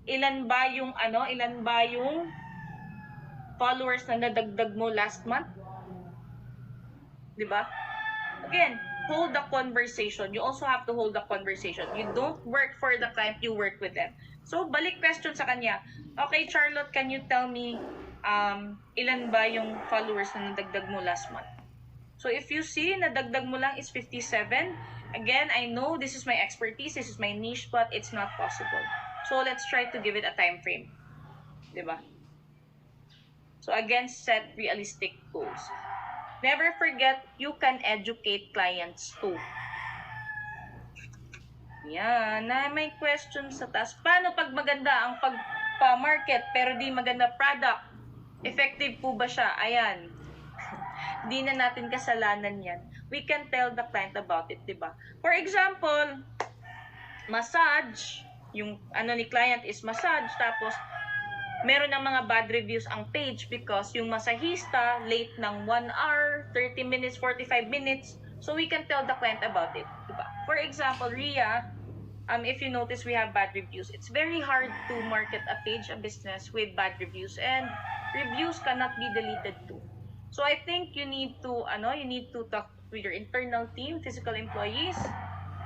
ilan ba yung followers na nadagdag mo last month? 'Di ba? Again, hold the conversation. You also have to hold the conversation. You don't work for the client, you work with them. So, balik question sa kanya. Okay, Charlotte, can you tell me ilan ba yung followers na nadagdag mo last month? So, if you see, nadagdag mo lang is 57. Again, I know this is my expertise, this is my niche, but it's not possible. So, let's try to give it a time frame. Diba? So, again, set realistic goals. Never forget, you can educate clients too. Yan. Na may question sa taas. Paano pag maganda ang pagpa-market pero di maganda product? Effective po ba siya? Ayan. Di na natin kasalanan yan. We can tell the client about it, diba? For example, massage. Yung ni client is massage. Tapos, meron ng mga bad reviews ang page because yung masahista late ng 1 hour, 30 minutes, 45 minutes. So we can tell the client about it. Diba? For example, Ria, if you notice we have bad reviews, it's very hard to market a page, a business with bad reviews, and reviews cannot be deleted too. So I think you need to talk with your internal team, physical employees,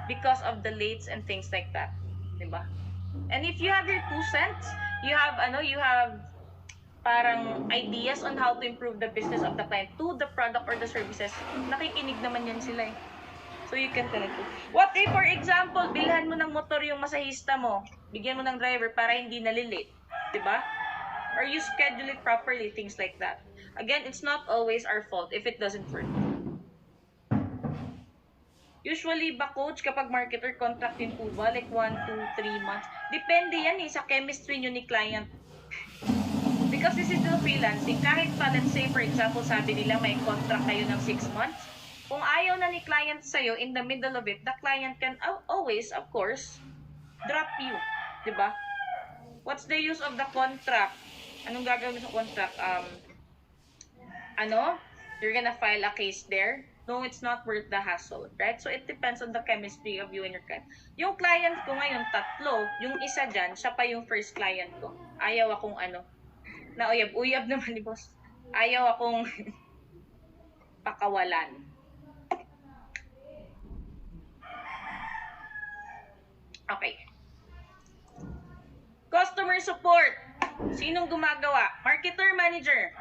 because of the lates and things like that. Diba? And if you have your 2 cents, you have parang ideas on how to improve the business of the client to the product or the services, nakikinig naman yan sila eh. So you can tell it too. What if, for example, bilhan mo ng motor yung masahista mo, bigyan mo ng driver para hindi nalilate, diba? Or you schedule it properly, things like that. Again, it's not always our fault if it doesn't work. Usually ba, coach, kapag marketer, contract din po ba? Like 1, 2, 3 months? Depende yan eh, sa chemistry nyo ni client. Because this is still freelancing. Kahit pa, let's say, for example, sabi nila may contract kayo ng 6 months. Kung ayaw na ni client sa'yo, in the middle of it, the client can always, of course, drop you. Diba? What's the use of the contract? Anong gagawin sa contract? You're gonna file a case there? No, it's not worth the hassle, right? So, it depends on the chemistry of you and your client. Yung client ko ngayon, 3. Yung isa dyan, siya pa yung first client ko. Ayaw akong nauyab-uyab naman ni boss. Ayaw akong pakawalan. Okay. Customer support. Sinong gumagawa? Marketer, manager.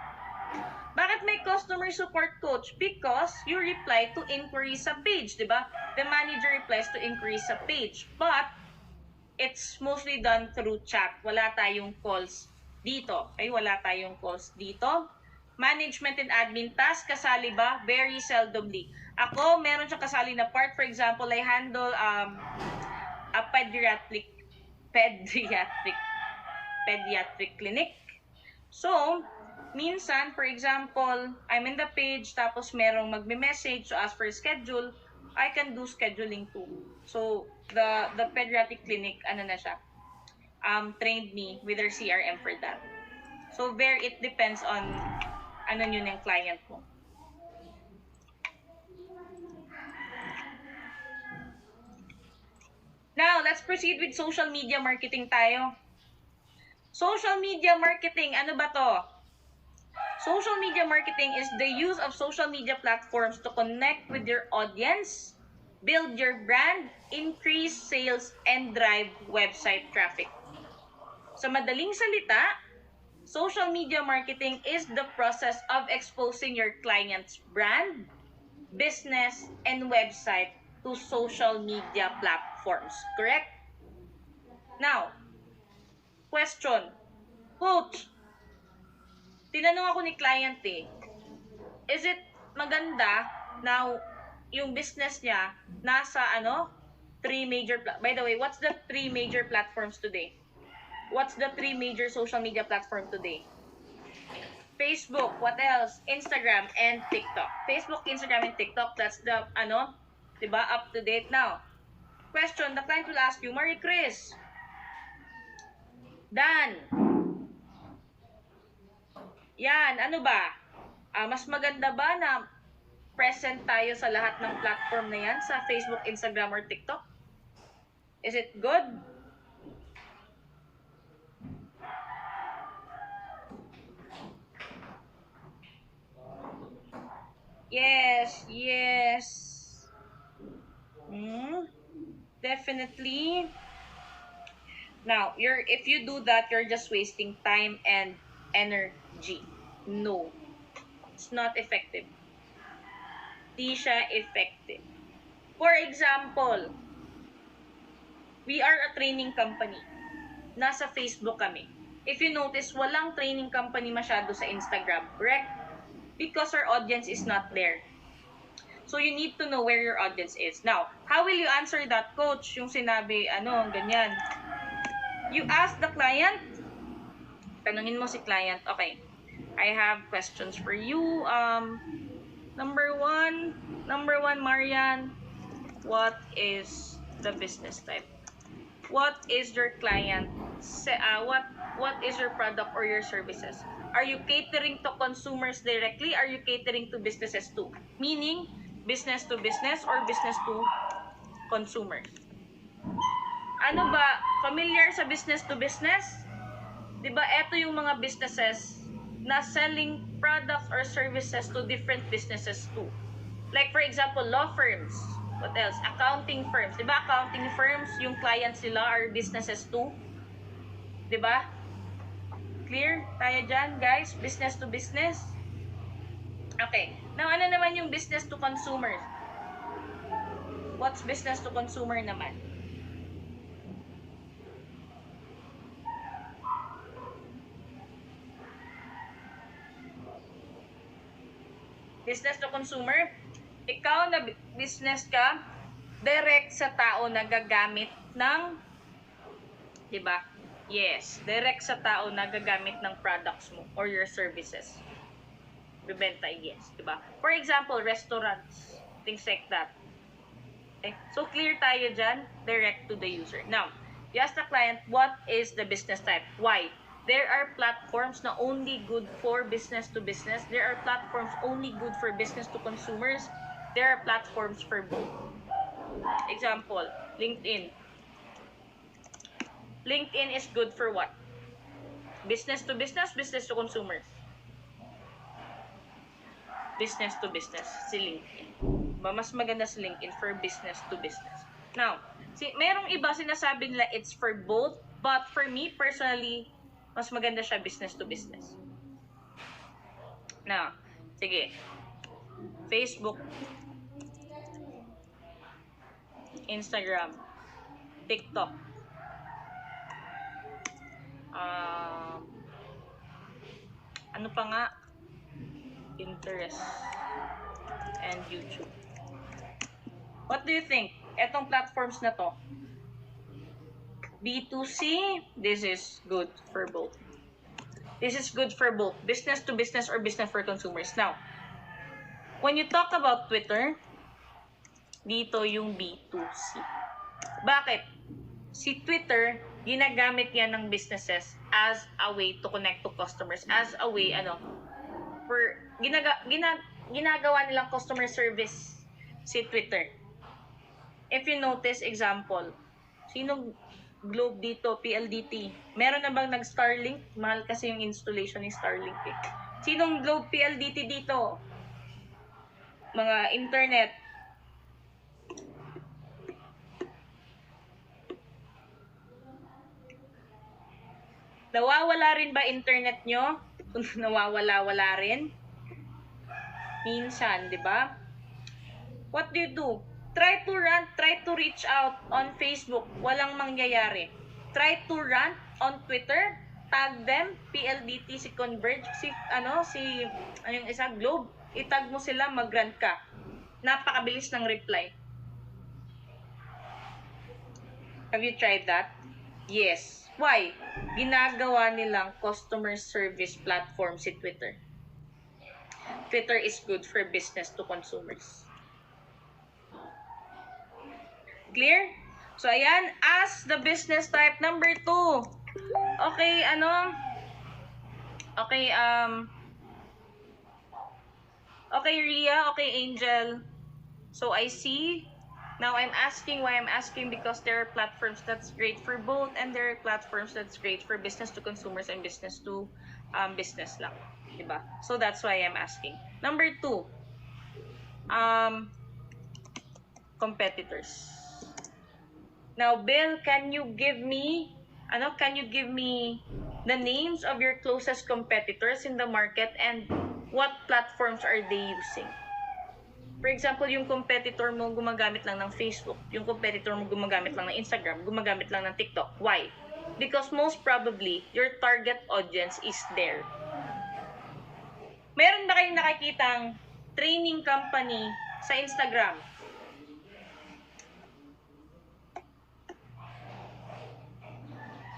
Bakit may customer support, coach? Because you reply to inquiries sa page, di ba? The manager replies to inquiries sa page. But, it's mostly done through chat. Wala tayong calls dito. Okay? Wala tayong calls dito. Management and admin task, kasali ba? Very seldomly. Ako, meron siyang kasali na part. For example, I handle a pediatric clinic. So, minsan, for example, I'm in the page, tapos merong magme-message to ask for a schedule, I can do scheduling too. So, the pediatric clinic, na siya, trained me with their CRM for that. So, it depends on yun yung client mo. Now, let's proceed with social media marketing tayo. Social media marketing, ano ba to? Social media marketing is the use of social media platforms to connect with your audience, build your brand, increase sales, and drive website traffic. Sa madaling salita, social media marketing is the process of exposing your client's brand, business, and website to social media platforms. Correct? Now, question. Coach, tinanong ako ni client is it maganda na yung business niya nasa 3 major, by the way, what's the 3 major platforms today? What's the 3 major social media platform today? Facebook, what else? Instagram and TikTok. Facebook, Instagram, and TikTok, that's the, diba, up to date now. Question, the client will ask you, Marie Chris, Dan, yan, ano ba? Mas maganda ba na present tayo sa lahat ng platform na yan, sa Facebook, Instagram, or TikTok? Is it good? definitely. Now, if you do that, you're just wasting time and energy. No, it's not effective. Di siya effective. For example, we are a training company. Nasa Facebook kami. If you notice, walang training company masyado sa Instagram, correct? Because our audience is not there. So, you need to know where your audience is. Now, how will you answer that, coach? Yung sinabi, ganyan. You ask the client. Tanungin mo si client. Okay. I have questions for you. Number one, Marian. What is the business type? What is your client? What is your product or your services? Are you catering to consumers directly? Are you catering to businesses too? Meaning, business to business or business to consumer? Ano ba? Familiar sa business to business? Diba, eto yung mga businesses na selling products or services to different businesses too. Like for example, law firms. What else? Accounting firms. Diba, accounting firms, yung clients nila are businesses too. Diba? Clear tayo dyan, guys? Business to business. Okay. Now, ano naman yung business to consumer? What's business to consumer naman? Business to consumer, ikaw na business ka, direct sa tao na gagamit ng, diba? Yes, direct sa tao na gagamit ng products mo or your services. Bibenta, yes, diba? For example, restaurants, things like that. Okay? So, clear tayo dyan, direct to the user. Now, you ask the client, what is the business type? Why? There are platforms na only good for business to business. There are platforms only good for business to consumers. There are platforms for both. Example, LinkedIn. LinkedIn is good for what? Business to business, business to consumers. Business to business, si LinkedIn. Mas maganda si LinkedIn for business to business. Now, merong iba sinasabi nila it's for both, but for me personally, mas maganda siya business to business. Now, sige. Facebook, Instagram, TikTok, ano pa nga? Pinterest, and YouTube. What do you think? Etong platforms na to, B2C, this is good for both. This is good for both business to business or business for consumers. Now, when you talk about Twitter, dito yung B2C. Bakit? Si Twitter, ginagamit yan ng businesses as a way to connect to customers, as a way, ginagawa nilang customer service si Twitter. If you notice, example, sinong Globe dito, PLDT. Meron na bang nag-Starlink? Mahal kasi yung installation ni Starlink eh. Sinong Globe PLDT dito? Mga internet. Nawawala rin ba internet nyo? Kung nawawala-wala rin? Minsan, di ba? What do you do? Try to reach out on Facebook. Walang mangyayari. Try to rant on Twitter. Tag them, PLDT, si Converge, yung isa, Globe. Itag mo sila, mag-rant ka. Napakabilis ng reply. Have you tried that? Yes. Why? Ginagawa nilang customer service platform si Twitter. Twitter is good for business to consumers. Clear? So, ayan. As the business type number 2. Okay, Okay, okay, Ria. Okay, Angel. So, I see. Now, I'm asking why I'm asking because there are platforms that's great for both and there are platforms that's great for business to consumers and business to business lang. Diba? So, that's why I'm asking. Number 2. Competitors. Now, Bill, can you give me the names of your closest competitors in the market and what platforms are they using? For example, yung competitor mo gumagamit lang ng Facebook, yung competitor mo gumagamit lang ng Instagram, gumagamit lang ng TikTok. Why? Because most probably, your target audience is there. Meron ba kayong nakikitang training company sa Instagram?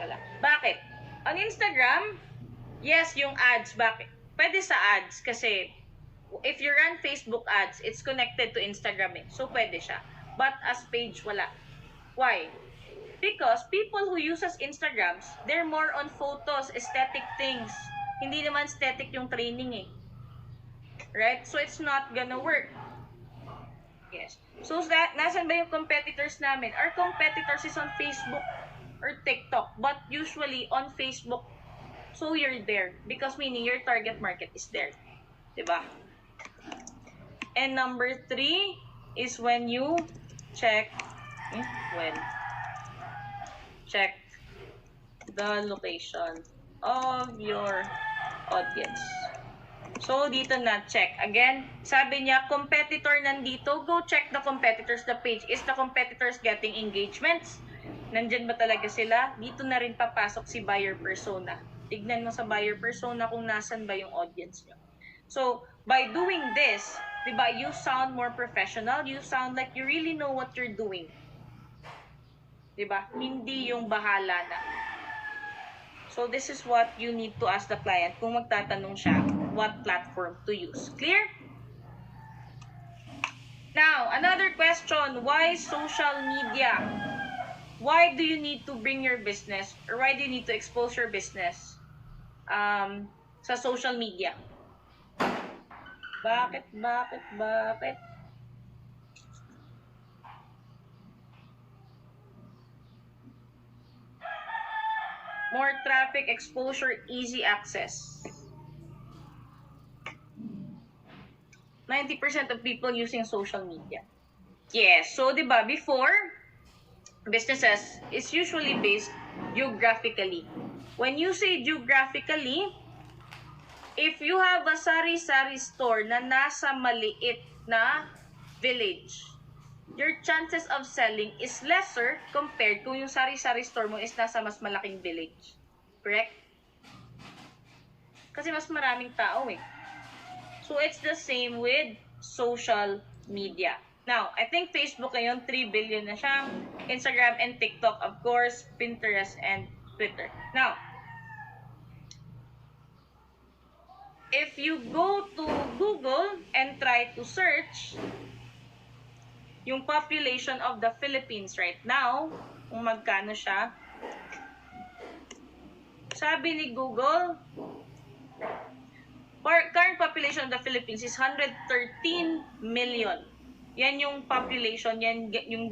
Wala. Bakit? On Instagram, yes, yung ads. Bakit? Pwede sa ads kasi if you run Facebook ads, it's connected to Instagram eh. So, pwede siya. But as page, wala. Why? Because people who uses Instagrams, they're more on photos, aesthetic things. Hindi naman aesthetic yung training eh. Right? So, it's not gonna work. Yes. So, nasan ba yung competitors namin? Our competitors is on Facebook or TikTok, but usually on Facebook. So, you're there. Because meaning your target market is there. Diba? And number 3 is when you check the location of your audience. So, dito na check. Again, sabi niya, competitor nandito. Go check the competitors, the page. Is the competitors getting engagements? Nandyan ba talaga sila? Dito na rin papasok si buyer persona. Tignan mo sa buyer persona kung nasan ba yung audience niyo. So, by doing this, diba, you sound more professional. You sound like you really know what you're doing. Diba? Hindi yung bahala na. So, this is what you need to ask the client kung magtatanong siya what platform to use. Clear? Now, another question. Why social media? Why do you need to bring your business or why do you need to expose your business sa social media? Bakit? More traffic, exposure, easy access. 90% of people using social media. Yes, so diba, before, businesses is usually based geographically. When you say geographically, if you have a sari-sari store na nasa maliit na village, your chances of selling is lesser compared kung yung sari-sari store mo is nasa mas malaking village. Correct? Kasi mas maraming tao eh. So, it's the same with social media. Now, I think Facebook ngayon, 3 billion na siya. Instagram and TikTok, of course, Pinterest and Twitter. Now, if you go to Google and try to search yung population of the Philippines right now, kung magkano siya, sabi ni Google, current population of the Philippines is 113 million. Yan yung population, yan yung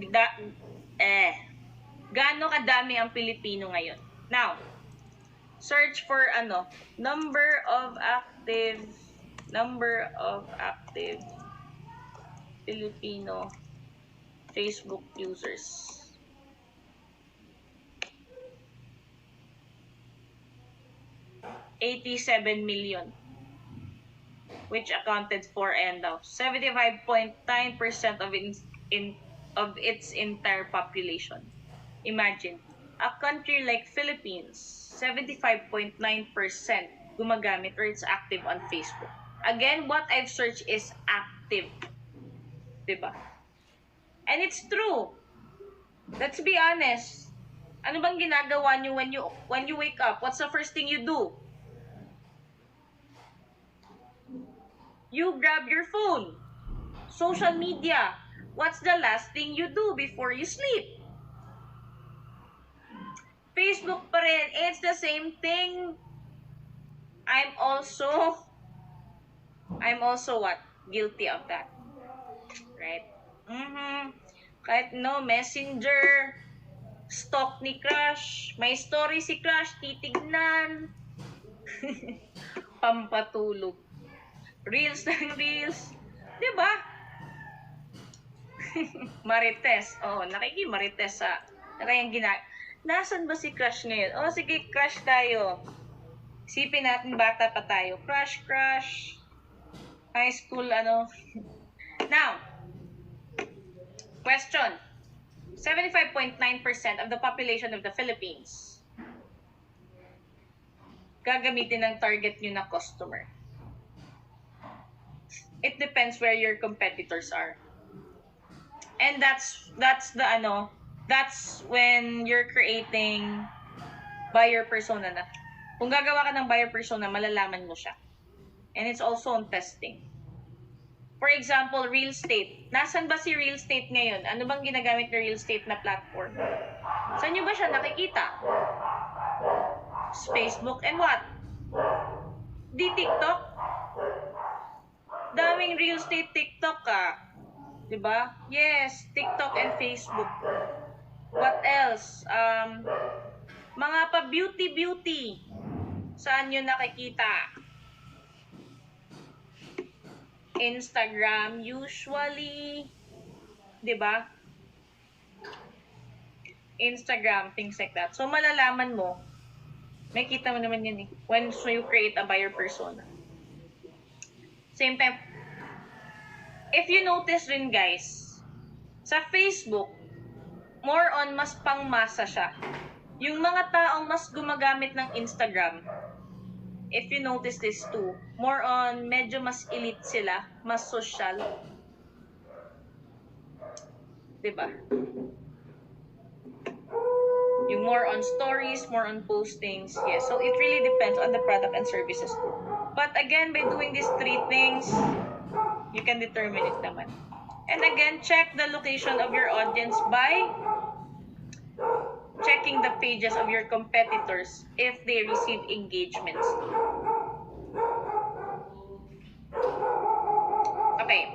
gaano kadami ang Pilipino ngayon. Now, search for number of active Filipino Facebook users. $87 million, which accounted for 75.9% of its entire population. Imagine, a country like Philippines, 75.9% gumagamit or it's active on Facebook. Again, what I've searched is active. Diba? And it's true. Let's be honest. Ano bang ginagawa nyo when you wake up? What's the first thing you do? You grab your phone. Social media. What's the last thing you do before you sleep? Facebook pa rin. It's the same thing. I'm also what? Guilty of that. Right? Kahit messenger, stalk ni crush, may story si crush, titignan. Pampatulog. Reels ng reels. Diba? Marites. Oh, nakikimarites sa Na kayang Nasaan ba si crush ngayon? O, sige, crush tayo. Isipin natin, bata pa tayo. Crush. High school, ano. Now, question. 75.9% of the population of the Philippines gagamitin ng target nyo na customer. It depends where your competitors are. And that's when you're creating buyer persona na. Kung gagawa ka ng buyer persona, malalaman mo siya. And it's also on testing. For example, real estate. Nasaan ba si real estate ngayon? Ano bang ginagamit ng real estate na platform? Saan nyo ba siya nakikita? Facebook and what? Di TikTok? Daming real estate TikTok ka. Diba? Yes, TikTok and Facebook. What else? Mga pa-beauty. Saan nyo nakikita? Instagram, usually. Diba? Instagram, things like that. So, malalaman mo, may kita mo naman yun when you create a buyer persona. Same time, if you notice rin guys, sa Facebook, more on mas pangmasa siya. Yung mga taong mas gumagamit ng Instagram, if you notice this too, more on medyo mas elite sila, mas social. Diba? Yung more on stories, more on postings. Yes, so it really depends on the product and services too. But again, by doing these three things, you can determine it naman. And again, check the location of your audience by checking the pages of your competitors if they receive engagements. Okay.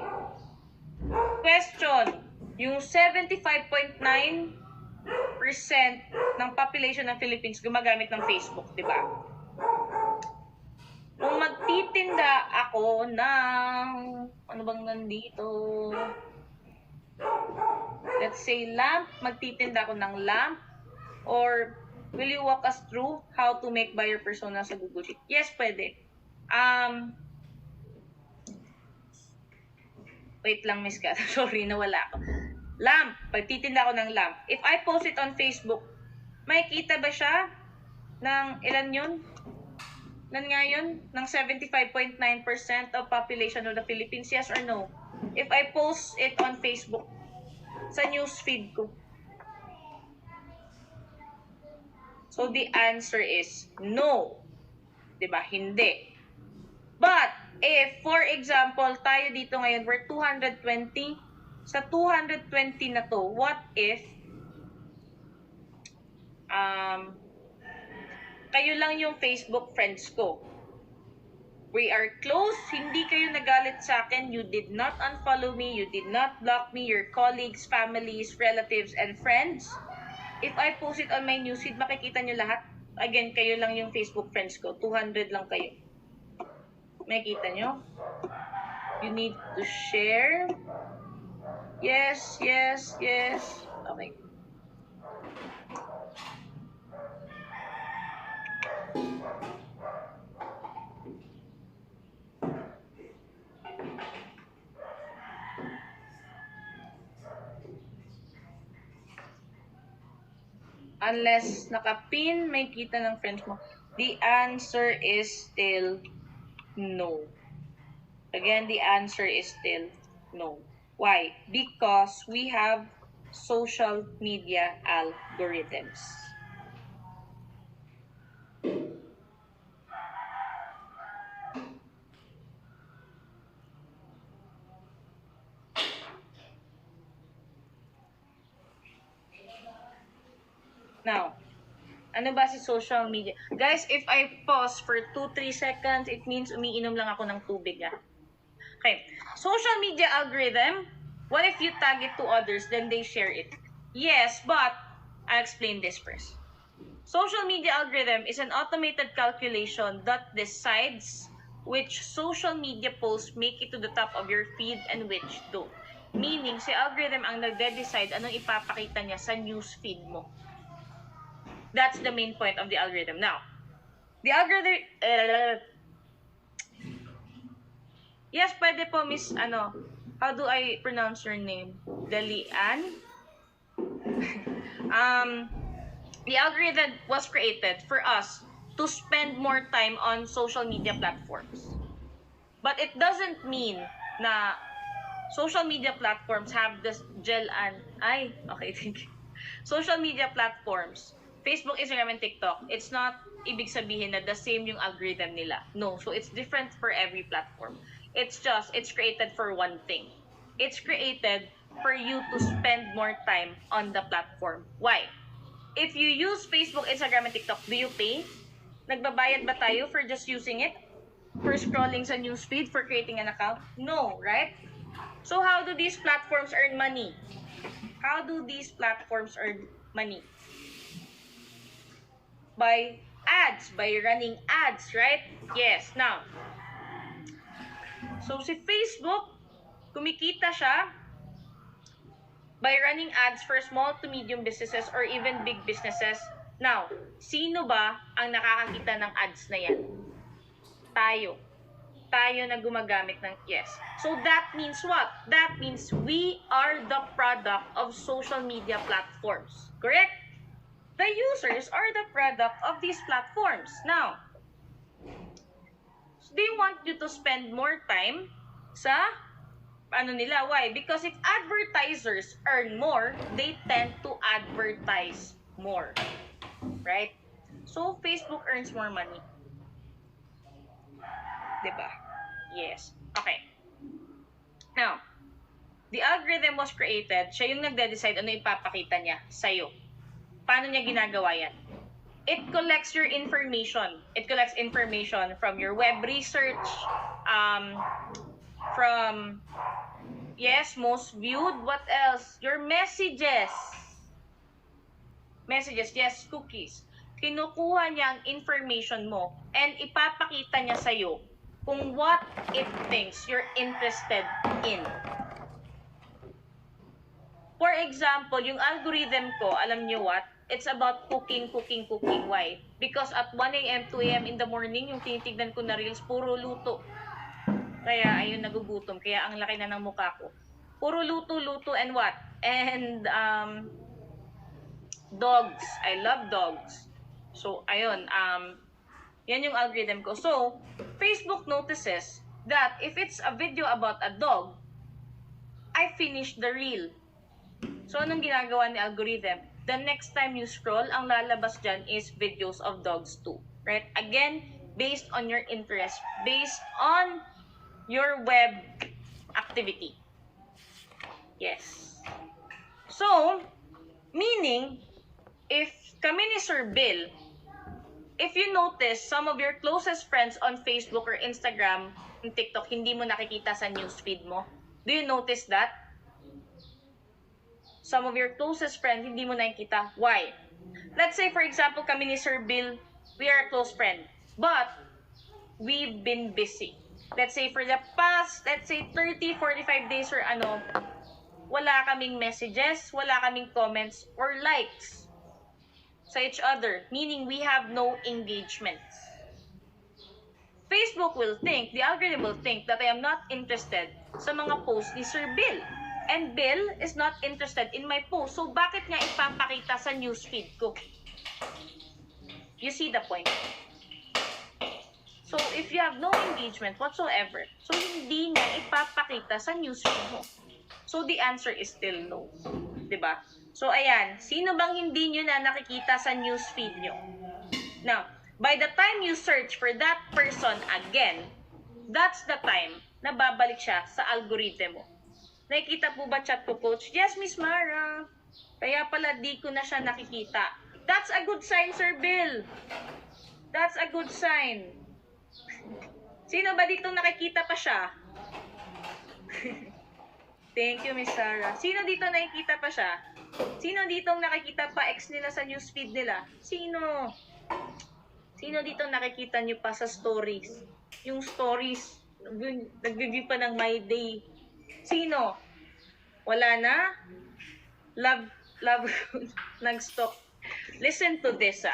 Question. Yung 75.9% ng population ng Philippines gumagamit ng Facebook, di ba? Kung magtitinda ako ng, ano bang nandito? Let's say lamp, magtitinda ako ng lamp, or will you walk us through how to make buyer persona sa Google Sheet? Yes, pwede. Wait lang, Miss Kat. Sorry, nawala ako. Lamp, pagtitinda ako ng lamp. If I post it on Facebook, makikita ba siya ng ilan yun? Nan nga yun? Ng 75.9% of population of the Philippines? Yes or no? If I post it on Facebook, sa newsfeed ko. So, the answer is no. Diba? Hindi. But, if, for example, tayo dito ngayon, we're 220. Sa 220 na to, what if kayo lang yung Facebook friends ko? We are close. Hindi kayo nagalit sa akin. You did not unfollow me. You did not block me. Your colleagues, families, relatives, and friends. If I post it on my newsfeed, makikita nyo lahat. Again, kayo lang yung Facebook friends ko. 200 lang kayo. Makikita nyo? You need to share. Yes. Okay. Unless nakapin, may kita ng friends mo. The answer is still no. Again, the answer is still no. Why? Because we have social media algorithms. Now, ano ba si social media? Guys, if I pause for 2-3 seconds, it means umiinom lang ako ng tubig. Okay. Social media algorithm, what if you tag it to others, then they share it? Yes, but I'll explain this first. Social media algorithm is an automated calculation that decides which social media posts make it to the top of your feed and which don't. Meaning, si algorithm ang nagde-decide anong ipapakita niya sa news feed mo. That's the main point of the algorithm. Now, the algorithm... yes, pwede po, Miss, how do I pronounce your name? Dalian? The algorithm was created for us to spend more time on social media platforms. But it doesn't mean na social media platforms have this okay, thank you. Social media platforms, Facebook, Instagram, and TikTok, it's not ibig sabihin na the same yung algorithm nila. No, so it's different for every platform. It's created for one thing. It's created for you to spend more time on the platform. Why? If you use Facebook, Instagram, and TikTok, do you pay? Nagbabayad ba tayo for just using it? For scrolling sa newsfeed, for creating an account? No, right? So how do these platforms earn money? How do these platforms earn money? By ads, by running ads, right? Yes. Now, so si Facebook, kumikita siya by running ads for small to medium businesses or even big businesses. Now, sino ba ang nakakakita ng ads na yan? Tayo. Tayo na gumagamit ng yes. So that means what? That means we are the product of social media platforms. Correct? The users are the product of these platforms. Now, they want you to spend more time sa nila. Why? Because if advertisers earn more, they tend to advertise more. Right? So, Facebook earns more money. Diba? Yes. Okay. Now, the algorithm was created, siya yung nagde-decide ano ipapakita niya sa'yo. Paano niya ginagawa yan? It collects your information. It collects information from your web research, from, yes, most viewed. What else? Your messages. Messages, yes, cookies. Kinukuha niya ang information mo and ipapakita niya sa'yo kung what it thinks you're interested in. For example, yung algorithm ko, alam niyo what? It's about cooking. Why? Because at 1 a.m., 2 a.m. in the morning, yung tinitignan ko na reels, puro luto. Kaya, ayun, nagugutom. Kaya, ang laki na ng mukha ko. Puro luto, and what? And, dogs. I love dogs. So, ayun, yan yung algorithm ko. So, Facebook notices that if it's a video about a dog, I finish the reel. So, anong ginagawa ni algorithm? The next time you scroll, ang lalabas dyan is videos of dogs too. Right? Again, based on your interest, based on your web activity. Yes. So, meaning, if kami ni Sir Bill, if you notice, some of your closest friends on Facebook or Instagram and TikTok, hindi mo nakikita sa newsfeed mo. Do you notice that? Some of your closest friends, hindi mo nakikita. Why? Let's say, for example, kami ni Sir Bill, we are a close friend. But, we've been busy. Let's say, for the past, 30, 45 days or wala kaming messages, wala kaming comments, or likes sa each other. Meaning, we have no engagements. Facebook will think, the algorithm will think that I am not interested sa mga posts ni Sir Bill. And Bill is not interested in my post. So, bakit niya ipapakita sa newsfeed ko? You see the point? So, if you have no engagement whatsoever, so hindi niya ipapakita sa newsfeed mo. So, the answer is still no. Diba? So, ayan. Sino bang hindi nyo na nakikita sa newsfeed nyo? Now, by the time you search for that person again, that's the time na babalik siya sa algorithm mo. Nakikita po ba chat ko, Coach? Yes, Miss Mara. Kaya pala di ko na siya nakikita. That's a good sign, Sir Bill. That's a good sign. Sino ba dito nakikita pa siya? Thank you, Miss Sarah. Sino dito nakikita pa siya? Sino dito nakikita pa ex nila sa newsfeed nila? Sino? Sino dito nakikita nyo pa sa stories? Yung stories, nag-review pa ng My Day. Sino? Wala na? Love, nag-stop. Listen to this,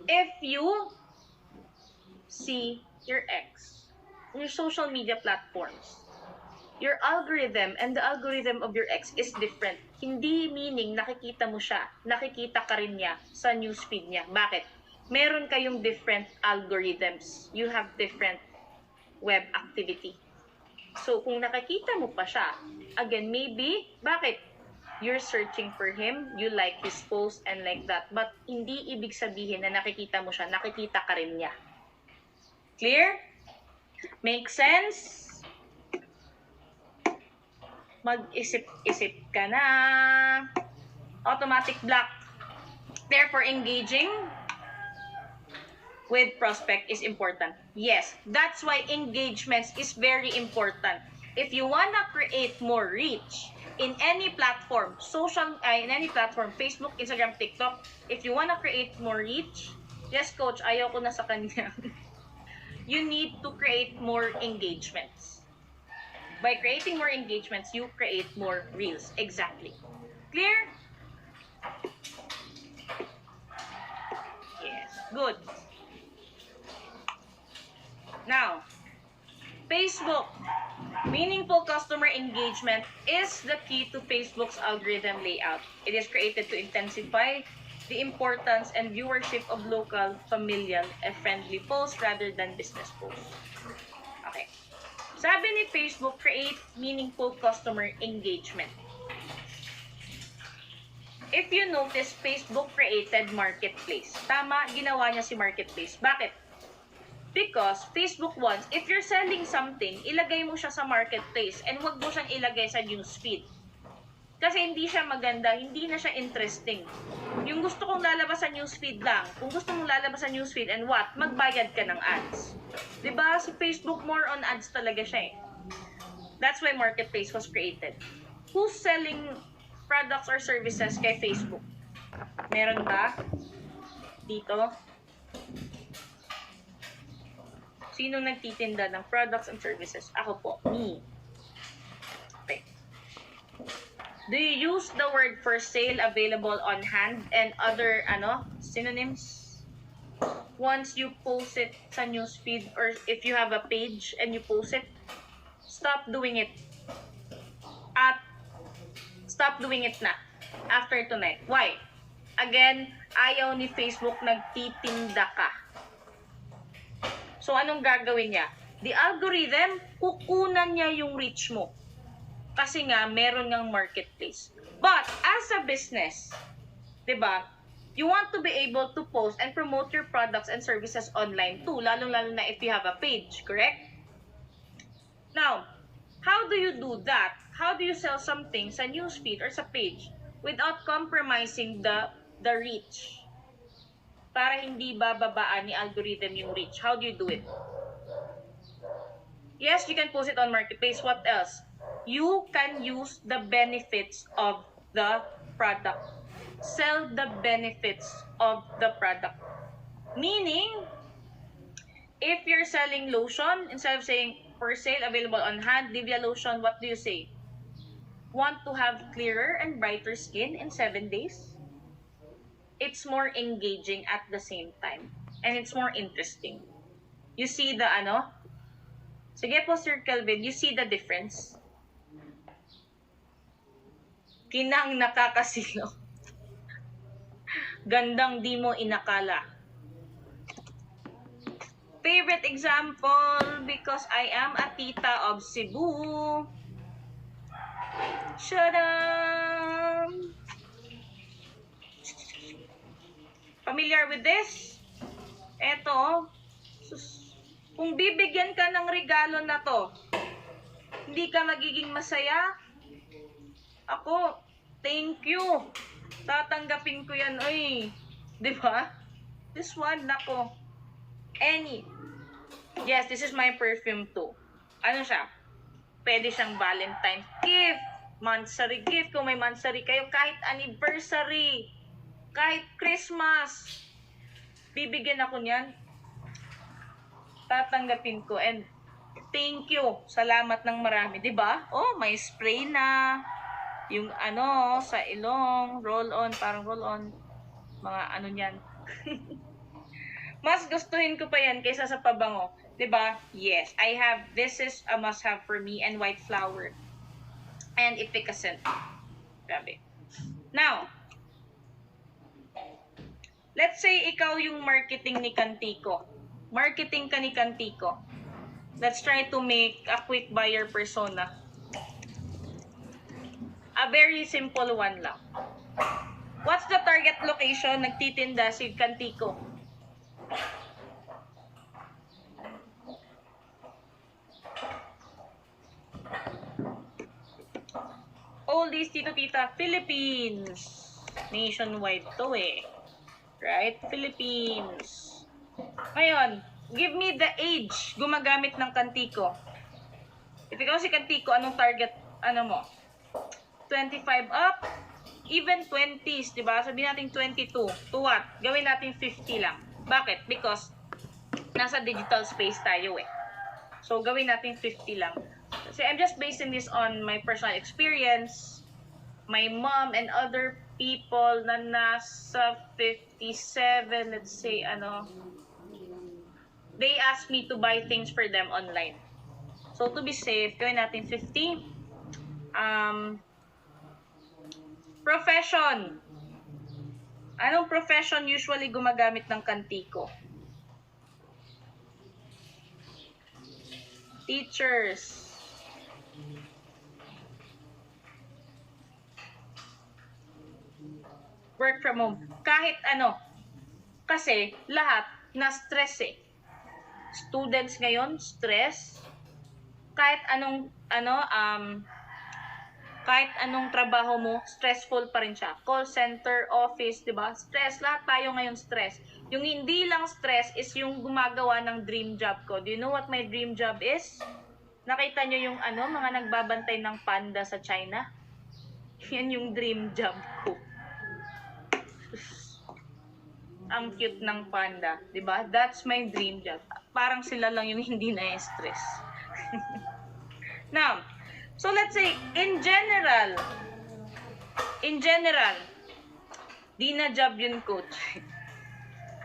If you see your ex on your social media platforms, your algorithm and the algorithm of your ex is different. Hindi meaning nakikita mo siya, nakikita ka rin niya sa newsfeed niya. Bakit? Meron kayong different algorithms. You have different web activity. So, kung nakikita mo pa siya, again, maybe, bakit? You're searching for him, you like his post and like that. But hindi ibig sabihin na nakikita mo siya, nakikita ka rin niya. Clear? Make sense? Mag-isip-isip ka na. Automatic block. Therefore, engaging with prospect is important. Yes, that's why engagements is very important. If you wanna create more reach in any platform, in any platform, Facebook, Instagram, TikTok, if you wanna create more reach, yes, coach, ayaw ko na sa kanya. You need to create more engagements. By creating more engagements, you create more reels. Exactly. Clear? Yes, good. Now, Facebook. Meaningful customer engagement is the key to Facebook's algorithm layout. It is created to intensify the importance and viewership of local, familial, and friendly posts rather than business posts. Okay. Sabi ni Facebook, create meaningful customer engagement. If you notice, Facebook created marketplace. Tama, ginawa niya si marketplace. Bakit? Because Facebook wants, if you're selling something, ilagay mo siya sa marketplace and wag mo siyang ilagay sa newsfeed. Kasi hindi siya maganda, hindi na siya interesting. Yung gusto kong lalabas sa newsfeed lang, kung gusto mong lalabas sa newsfeed and what, magbayad ka ng ads. Diba? Si Facebook more on ads talaga siya eh. That's why marketplace was created. Who's selling products or services kay Facebook? Meron ba? Dito? Sino nagtitinda ng products and services? Ako po. Me. Okay. Do you use the word for sale, available on hand, and other synonyms? Once you post it sa newsfeed or if you have a page and you post it, stop doing it. Stop doing it na after tonight. Why? Again, ayaw ni Facebook nagtitinda ka. So, anong gagawin niya? The algorithm, kukunan niya yung reach mo. Kasi nga, meron ngang marketplace. But, as a business, diba, you want to be able to post and promote your products and services online too, lalong-lalo na if you have a page, correct? Now, how do you do that? How do you sell something sa newsfeed or sa page without compromising the reach? Para hindi bababaan ni algorithm yung reach. How do you do it? Yes, you can post it on marketplace. What else? You can use the benefits of the product. Sell the benefits of the product. Meaning, if you're selling lotion, instead of saying for sale, available on hand, Livia lotion, what do you say? Want to have clearer and brighter skin in 7 days? It's more engaging at the same time. And it's more interesting. You see the Sige po, Sir Kelvin, you see the difference? Kinang nakakasino. Gandang di mo inakala. Favorite example, because I am a tita of Cebu. Shadam! Familiar with this? Eto, kung bibigyan ka ng regalo na to, hindi ka magiging masaya? Ako, thank you. Tatanggapin ko yan, oy. Diba? This one, nako. Any. Yes, this is my perfume too. Ano siya? Pwede siyang Valentine's gift, monthsary gift, kung may monthsary kayo, kahit anniversary, kahit Christmas, bibigyan ako niyan. Tatanggapin ko and thank you. Salamat ng marami, 'di ba? Oh, may spray na. Yung ano, sa ilong, roll-on, parang roll-on. Mga ano niyan. Mas gustuhin ko pa yan kaysa sa pabango. 'Di ba? Yes, I have, this is a must-have for me, and white flower. And efficacent. Grabe. Now, let's say ikaw yung marketing ni Kantiko. Marketing ka ni Kantiko. Let's try to make a quick buyer persona. A very simple one lang. What's the target location nagtitinda si Kantiko? Oldies, tito, tita, Philippines. Nationwide to eh. Right? Philippines. Ngayon, give me the age gumagamit ng Kantiko. If ikaw si Kantiko, anong target, ano mo? 25 up, even 20s, di ba? Sabihin natin 22. To what? Gawin natin 50 lang. Bakit? Because nasa digital space tayo eh. So, gawin natin 50 lang. Kasi I'm just basing this on my personal experience. My mom and other people na nasa 57, let's say, they ask me to buy things for them online. So, to be safe, gawin natin 50. Profession. Anong profession usually gumagamit ng Kantiko? Teachers. Work from home. Kahit ano. Kasi lahat na stress eh. Students ngayon, stress. Kahit kahit anong trabaho mo, stressful pa rin siya. Call center, office, di ba? Stress. Lahat tayo ngayon stress. Yung hindi lang stress is yung gumagawa ng dream job ko. Do you know what my dream job is? Nakita nyo yung mga nagbabantay ng panda sa China? Yan yung dream job ko. Ang cute ng panda, di ba? That's my dream job. Parang sila lang yung hindi na-stress. Now, so let's say, in general, di na job yun, coach.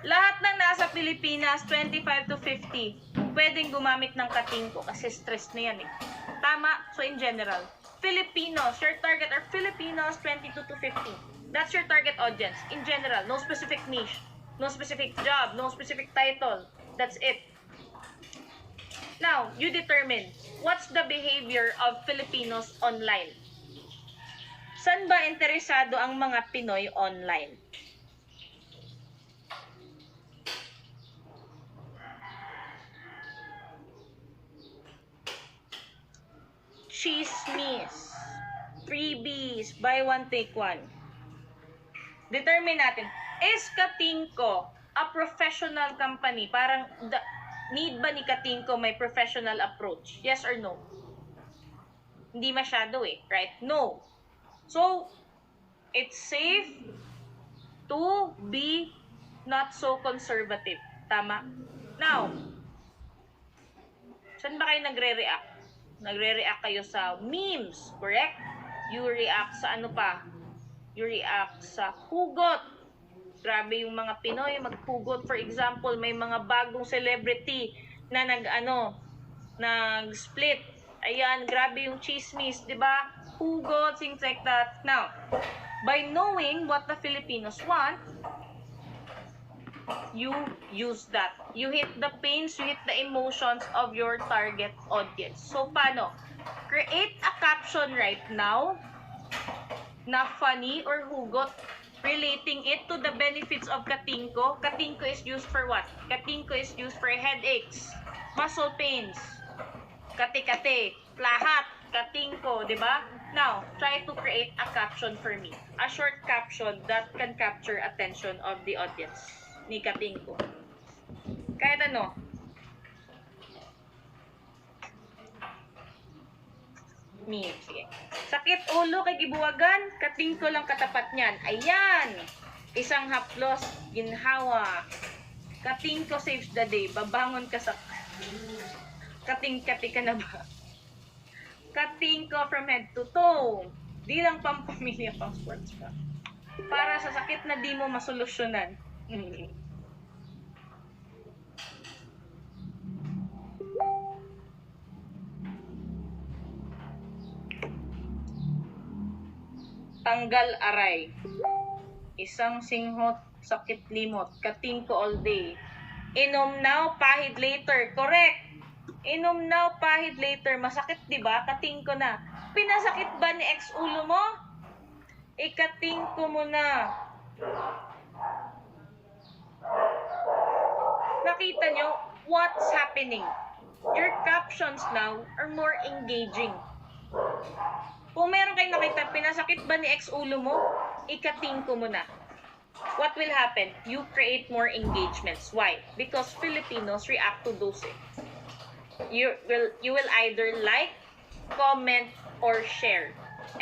Lahat ng nasa Pilipinas, 25 to 50, pwedeng gumamit ng Kantiko kasi stress na yan eh. Tama? So in general, Filipinos, your target are Filipinos 22 to 50. That's your target audience. In general, no specific niche, no specific job, no specific title. That's it. Now, you determine what's the behavior of Filipinos online. Saan ba interesado ang mga Pinoy online? Chismis, freebies, buy one, take one. Determine natin, is Kantiko a professional company? Parang, need ba ni Kantiko may professional approach? Yes or no? Hindi masyado eh, right? No. So, it's safe to be not so conservative. Tama? Now, saan ba kayo nagre-react? Nagre-react kayo sa memes, correct? You react sa ano pa? You react sa hugot. Grabe yung mga Pinoy maghugot. For example, may mga bagong celebrity na nag-split. Ayan, grabe yung chismis, di ba? Hugot, things like that. Now, by knowing what the Filipinos want, you use that. You hit the pains, you hit the emotions of your target audience. So, paano? Create a caption right now na funny or hugot, relating it to the benefits of Kantiko. Kantiko is used for what? Kantiko is used for headaches, muscle pains, kate-kate, lahat, Kantiko, di ba? Now, try to create a caption for me. A short caption that can capture attention of the audience ni Kantiko. Kahit ano. Sige. Sakit ulo kay gibuwagan, Kantiko lang katapat niyan. Ayan! Isang haplos, ginhawa. Kantiko saves the day. Babangon ka sa... Kating-kati ka na ba? Kantiko from head to toe. Di lang pampamilya, pang sports pa. Para sa sakit na di mo masolusyonan. Tanggal aray. Isang singhot, sakit limot. Kating ko all day. Inom now, pahid later. Correct. Inom now, pahid later. Masakit, di ba? Kating ko na. Pinasakit ba ni ex-ulo mo? Ikating ko muna. Nakita nyo what's happening. Your captions now are more engaging. Kung meron kayong nakita, pinasakit ba ni ex-ulo mo? Ikating ko muna. What will happen? You create more engagements. Why? Because Filipinos react to those. You will either like, comment, or share.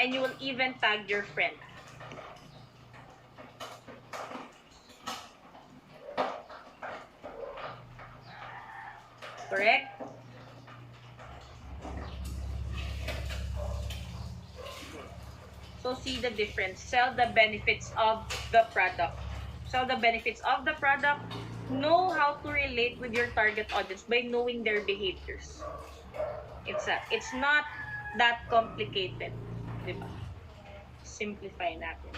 And you will even tag your friend. Correct? So see the difference. Sell the benefits of the product. Sell the benefits of the product. Know how to relate with your target audience by knowing their behaviors. It's not that complicated. Diba? Simplify natin.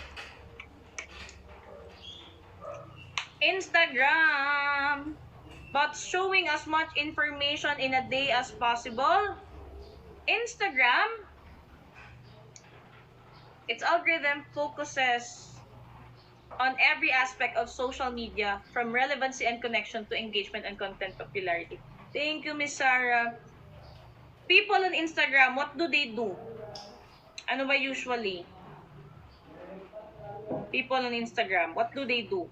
Instagram. But showing as much information in a day as possible. Instagram, its algorithm focuses on every aspect of social media, from relevancy and connection to engagement and content popularity. Thank you, Miss Sarah. People on Instagram, what do they do? Ano ba usually? People on Instagram, what do they do?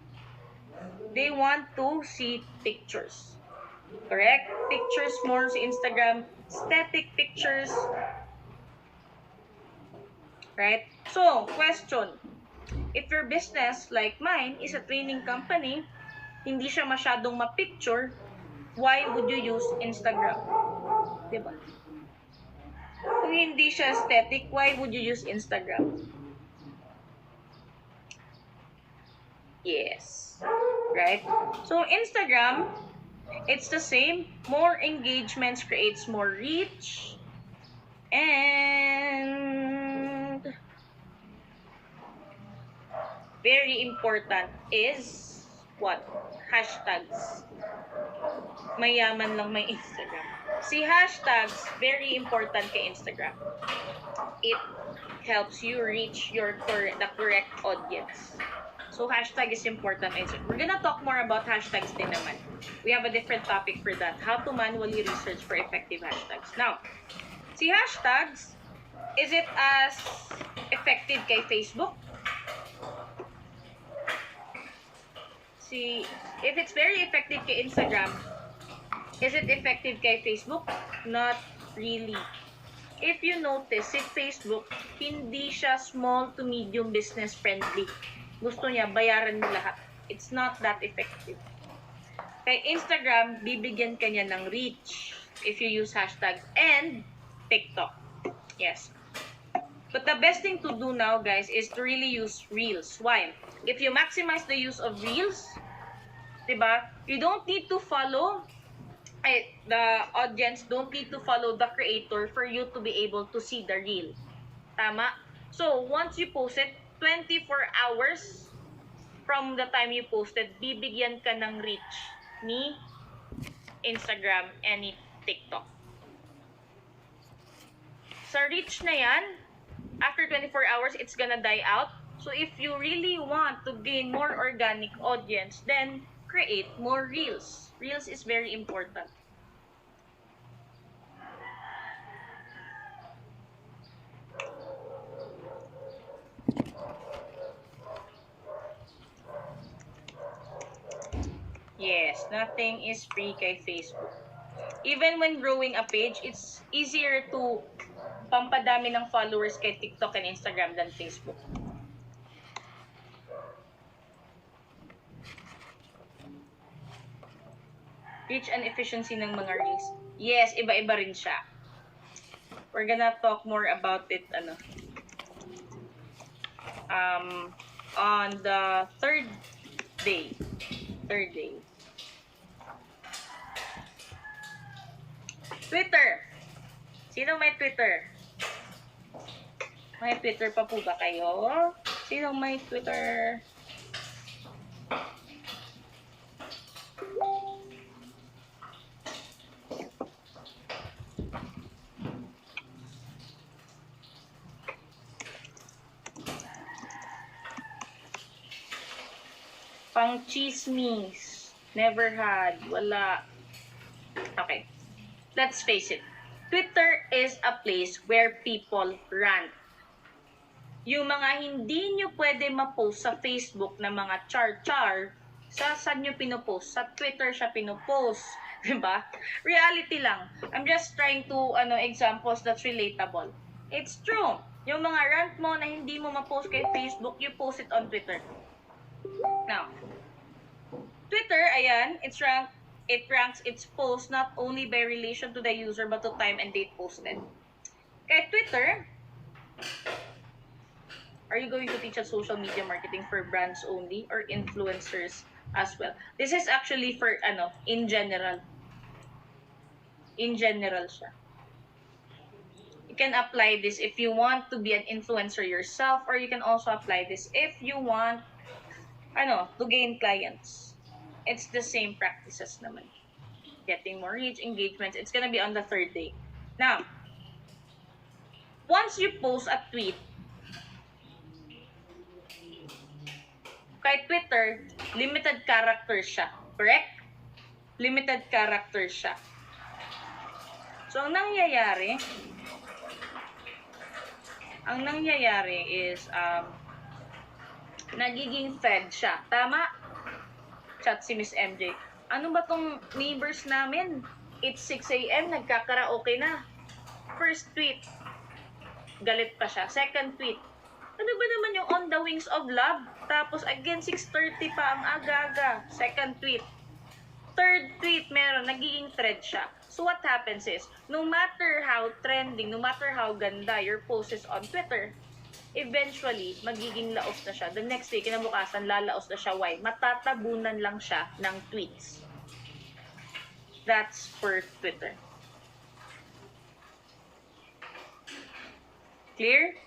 They want to see pictures. Correct? Pictures more sa Instagram. Static pictures. Right? So, question. If your business, like mine, is a training company, hindi siya masyadong ma-picture, why would you use Instagram? Diba? Kung hindi siya aesthetic, why would you use Instagram? Yes. Right? So, Instagram, it's the same. More engagements creates more reach. And very important is what? Hashtags. Mayaman lang may Instagram. Si hashtags, very important kay Instagram. It helps you reach the correct audience. So, hashtag is important. We're gonna talk more about hashtags din naman. We have a different topic for that. How to manually research for effective hashtags. Now, si hashtags, is it as effective kay Facebook? If it's very effective kay Instagram, is it effective kay Facebook? Not really. If you notice, si Facebook, hindi siya small to medium business friendly. Gusto niya, bayaran mo lahat. It's not that effective. Kay Instagram, bibigyan ka niya ng reach if you use hashtags and TikTok. Yes. But the best thing to do now, guys, is to really use Reels. Why? If you maximize the use of Reels, diba, you don't need to follow, the audience don't need to follow the creator for you to be able to see the reel. Tama? So, once you post it, 24 hours from the time you posted, bibigyan ka ng reach ni Instagram and ni TikTok. Sa reach na yan, after 24 hours, it's gonna die out. So, if you really want to gain more organic audience, then create more reels. Reels is very important. Yes, nothing is free kay Facebook. Even when growing a page, it's easier to pampadami ng followers kay TikTok and Instagram than Facebook. Reach and efficiency ng mga reels. Yes, iba-iba rin siya. We're gonna talk more about it on the third day. Twitter. Sino may Twitter? May Twitter pa po ba kayo? Sino may Twitter? Pang chismis. Never had. Wala. Okay. Let's face it. Twitter is a place where people rant. Yung mga hindi nyo pwede ma-post sa Facebook na mga char-char, saan nyo pinopost? Sa Twitter siya pinopost. Diba? Reality lang. I'm just trying to, examples that's relatable. It's true. Yung mga rant mo na hindi mo ma-post kay Facebook, you post it on Twitter. Now, Twitter, ayan, it ranks its post not only by relation to the user but to time and date posted. Kaya Twitter, are you going to teach us social media marketing for brands only or influencers as well? This is actually for, in general. In general siya. You can apply this if you want to be an influencer yourself, or you can also apply this if you want, to gain clients. It's the same practices naman. Getting more reach, engagements, it's gonna be on the third day. Now, once you post a tweet, kay Twitter, limited characters siya. Correct? Limited characters siya. So, ang nangyayari is, nagiging fed siya. Tama? Chat si Miss MJ. Ano ba tong neighbors namin? It's 6 a.m. Nagkakaraoke na. First tweet. Galit pa siya. Second tweet. Ano ba naman yung on the wings of love? Tapos again, 6:30 pa ang aga-aga. Second tweet. Third tweet, meron. Nagiging thread siya. So what happens is, no matter how trending, no matter how ganda your post is on Twitter, eventually, magiging laos na siya. The next day, kinabukasan, lalaos na siya. Why? Matatabunan lang siya ng tweets. That's for Twitter. Clear?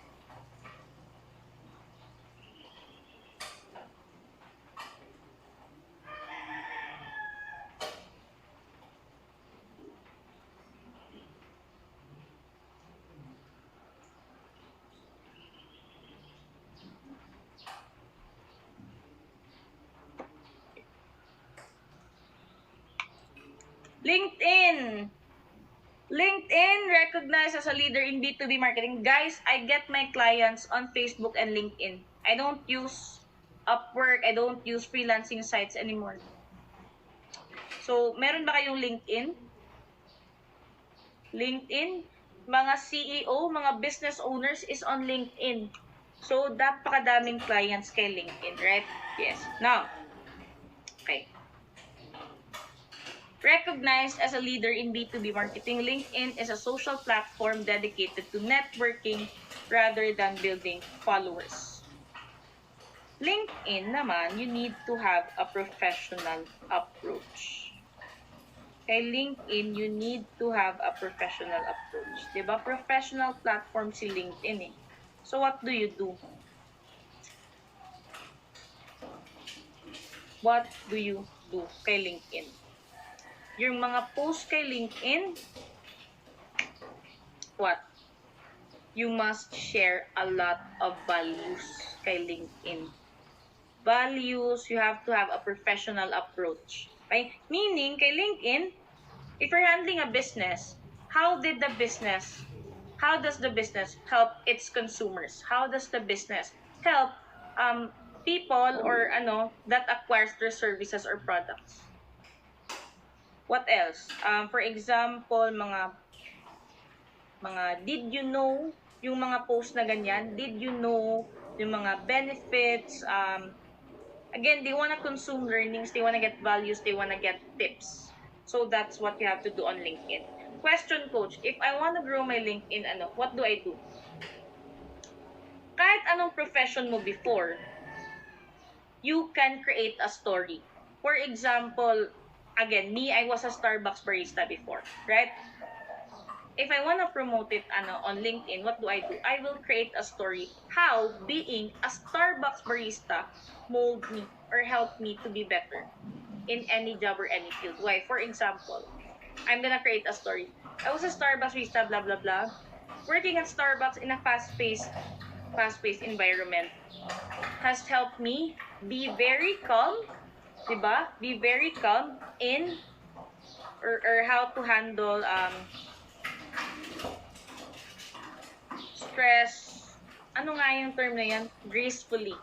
LinkedIn. LinkedIn recognized as a leader in B2B marketing. Guys, I get my clients on Facebook and LinkedIn. I don't use Upwork. I don't use freelancing sites anymore. So, meron ba kayong LinkedIn? LinkedIn, mga CEO, mga business owners is on LinkedIn. So, napakadaming clients kay LinkedIn, right? Yes. Now, okay. Recognized as a leader in B2B marketing, LinkedIn is a social platform dedicated to networking rather than building followers. LinkedIn naman, you need to have a professional approach. Kay LinkedIn, you need to have a professional approach. Diba? Professional platform si LinkedIn eh. So what do you do? What do you do kay LinkedIn? Yung mga post kay LinkedIn, what? You must share a lot of values kay LinkedIn. Values, you have to have a professional approach. Okay? Meaning, kay LinkedIn, if you're handling a business, how does the business help its consumers? How does the business help people or that acquires their services or products? What else? For example, mga did you know, yung mga post na ganyan, did you know, yung mga benefits, again, they wanna consume learnings, they wanna get values, they wanna get tips. So that's what you have to do on LinkedIn. Question, coach, if I wanna grow my LinkedIn, what do I do? kahit anong profession mo before, you can create a story. For example, again, me, I was a Starbucks barista before, right? If I want to promote it on LinkedIn, what do? I will create a story how being a Starbucks barista mold me or help me to be better in any job or any field. Why? For example, I'm gonna create a story. I was a Starbucks barista, blah blah blah. Working at Starbucks in a fast-paced environment has helped me be very calm, diba? Be very calm in or how to handle stress. Ano nga yung term na yan? Gracefully.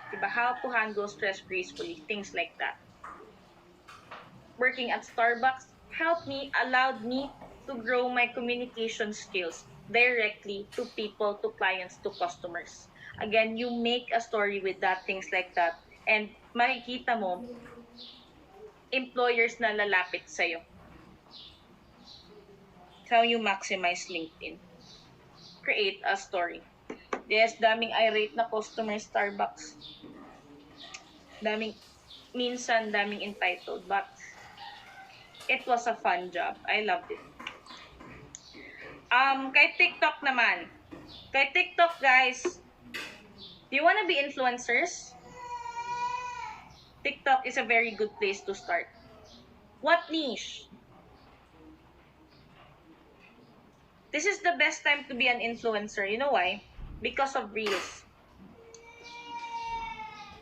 Diba? How to handle stress gracefully. Things like that. Working at Starbucks allowed me to grow my communication skills directly to people, to clients, to customers. Again, you make a story with that, things like that. And makikita mo, employers na lalapit sa'yo. How you maximize LinkedIn. Create a story. Yes, daming irate na customer Starbucks. Minsan daming entitled, but it was a fun job. I loved it. Kay TikTok naman. Kay TikTok, guys, do you wanna be influencers? TikTok is a very good place to start. What niche? This is the best time to be an influencer. You know why? Because of Reels.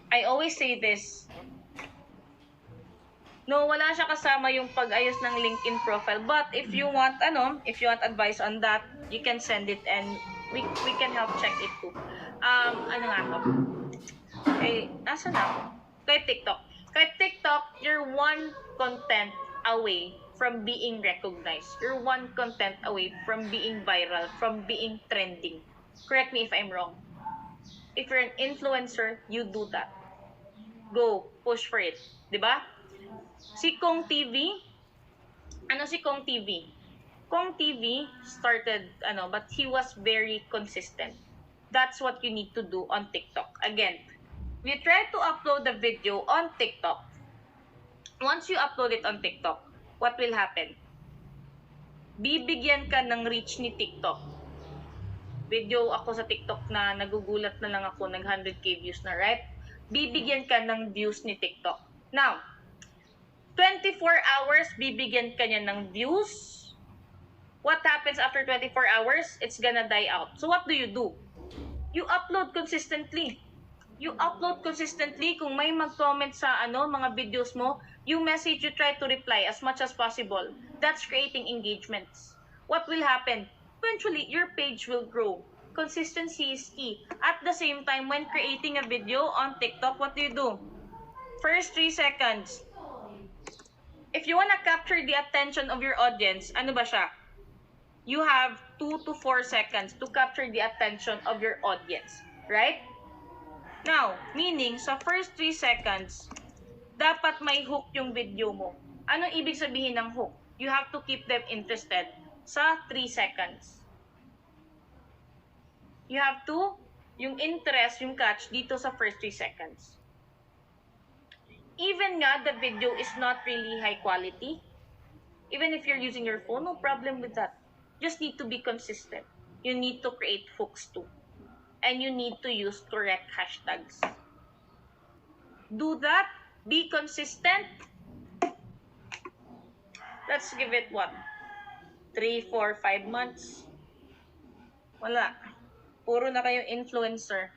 I always say this. No, wala siya kasama yung pag-ayos ng LinkedIn profile. But if you want advice on that, you can send it and we can help check it too. Ano nga to? Nasa na? Kay TikTok. Kay TikTok, you're one content away from being recognized. You're one content away from being viral, from being trending. Correct me if I'm wrong. If you're an influencer, you do that. Go, push for it. Diba? Si Kong TV, si Kong TV? Kong TV started, but he was very consistent. That's what you need to do on TikTok. Again, you try to upload the video on TikTok. Once you upload it on TikTok, what will happen? Bibigyan ka ng reach ni TikTok. Video ako sa TikTok na nagugulat na lang ako, nag 100k views na, right? Bibigyan ka ng views ni TikTok. Now, 24 hours, bibigyan ka niya ng views. What happens after 24 hours? It's gonna die out. So what do? You upload consistently. Kung may mag-comment sa mga videos mo, you message, you try to reply as much as possible. That's creating engagements. What will happen? Eventually, your page will grow. Consistency is key. At the same time, when creating a video on TikTok, what do? First 3 seconds. If you wanna capture the attention of your audience, ano ba siya? You have 2 to 4 seconds to capture the attention of your audience. Right? Now, meaning, sa first 3 seconds, dapat may hook yung video mo. Anong ibig sabihin ng hook? You have to keep them interested sa 3 seconds. You have to, yung interest, yung catch, dito sa first 3 seconds. Even nga, the video is not really high quality. Even if you're using your phone, no problem with that. Just need to be consistent. You need to create hooks too. And you need to use correct hashtags. Do that. Be consistent. Let's give it 3, 4, 5 months. Wala. Puro na kayong influencer.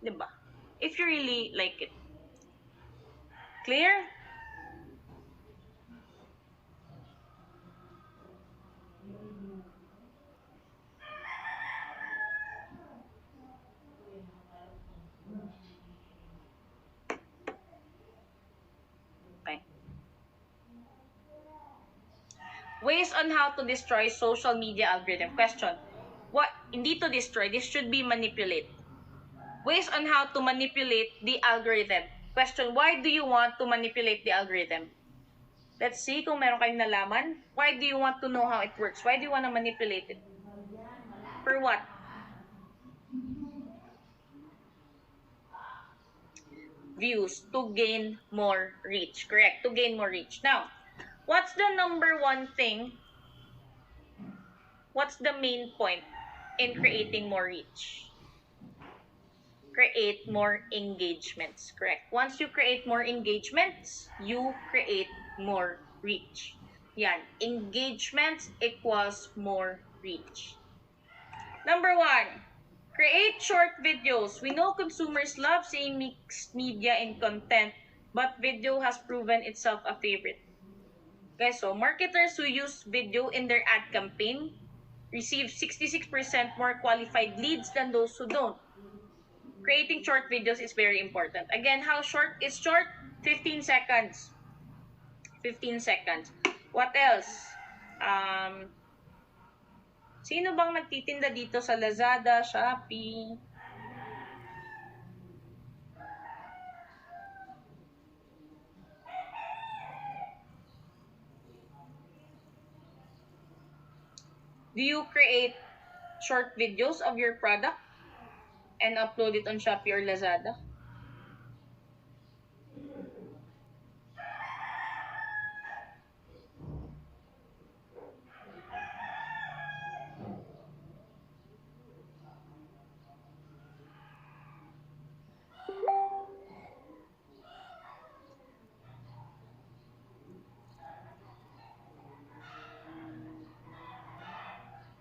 Diba? If you really like it. Clear? Okay. Ways on how to destroy social media algorithm. Question. What? Hindi to destroy. This should be manipulate. Ways on how to manipulate the algorithm. Question, why do you want to manipulate the algorithm? Let's see kung meron kayong nalaman. Why do you want to know how it works? Why do you want to manipulate it? For what? views to gain more reach. Correct, to gain more reach. Now, what's the number one thing? What's the main point in creating more reach? Create more engagements. Correct. Once you create more engagements, you create more reach. Yan. Engagements equals more reach. Number one, create short videos. We know consumers love seeing mixed media and content, but video has proven itself a favorite. Okay, so marketers who use video in their ad campaign receive 66% more qualified leads than those who don't. Creating short videos is very important. Again, how short is short? 15 seconds. 15 seconds. What else? Sino bang nagtitinda dito sa Lazada, Shopee? Do you create short videos of your product and upload it on Shopee or Lazada?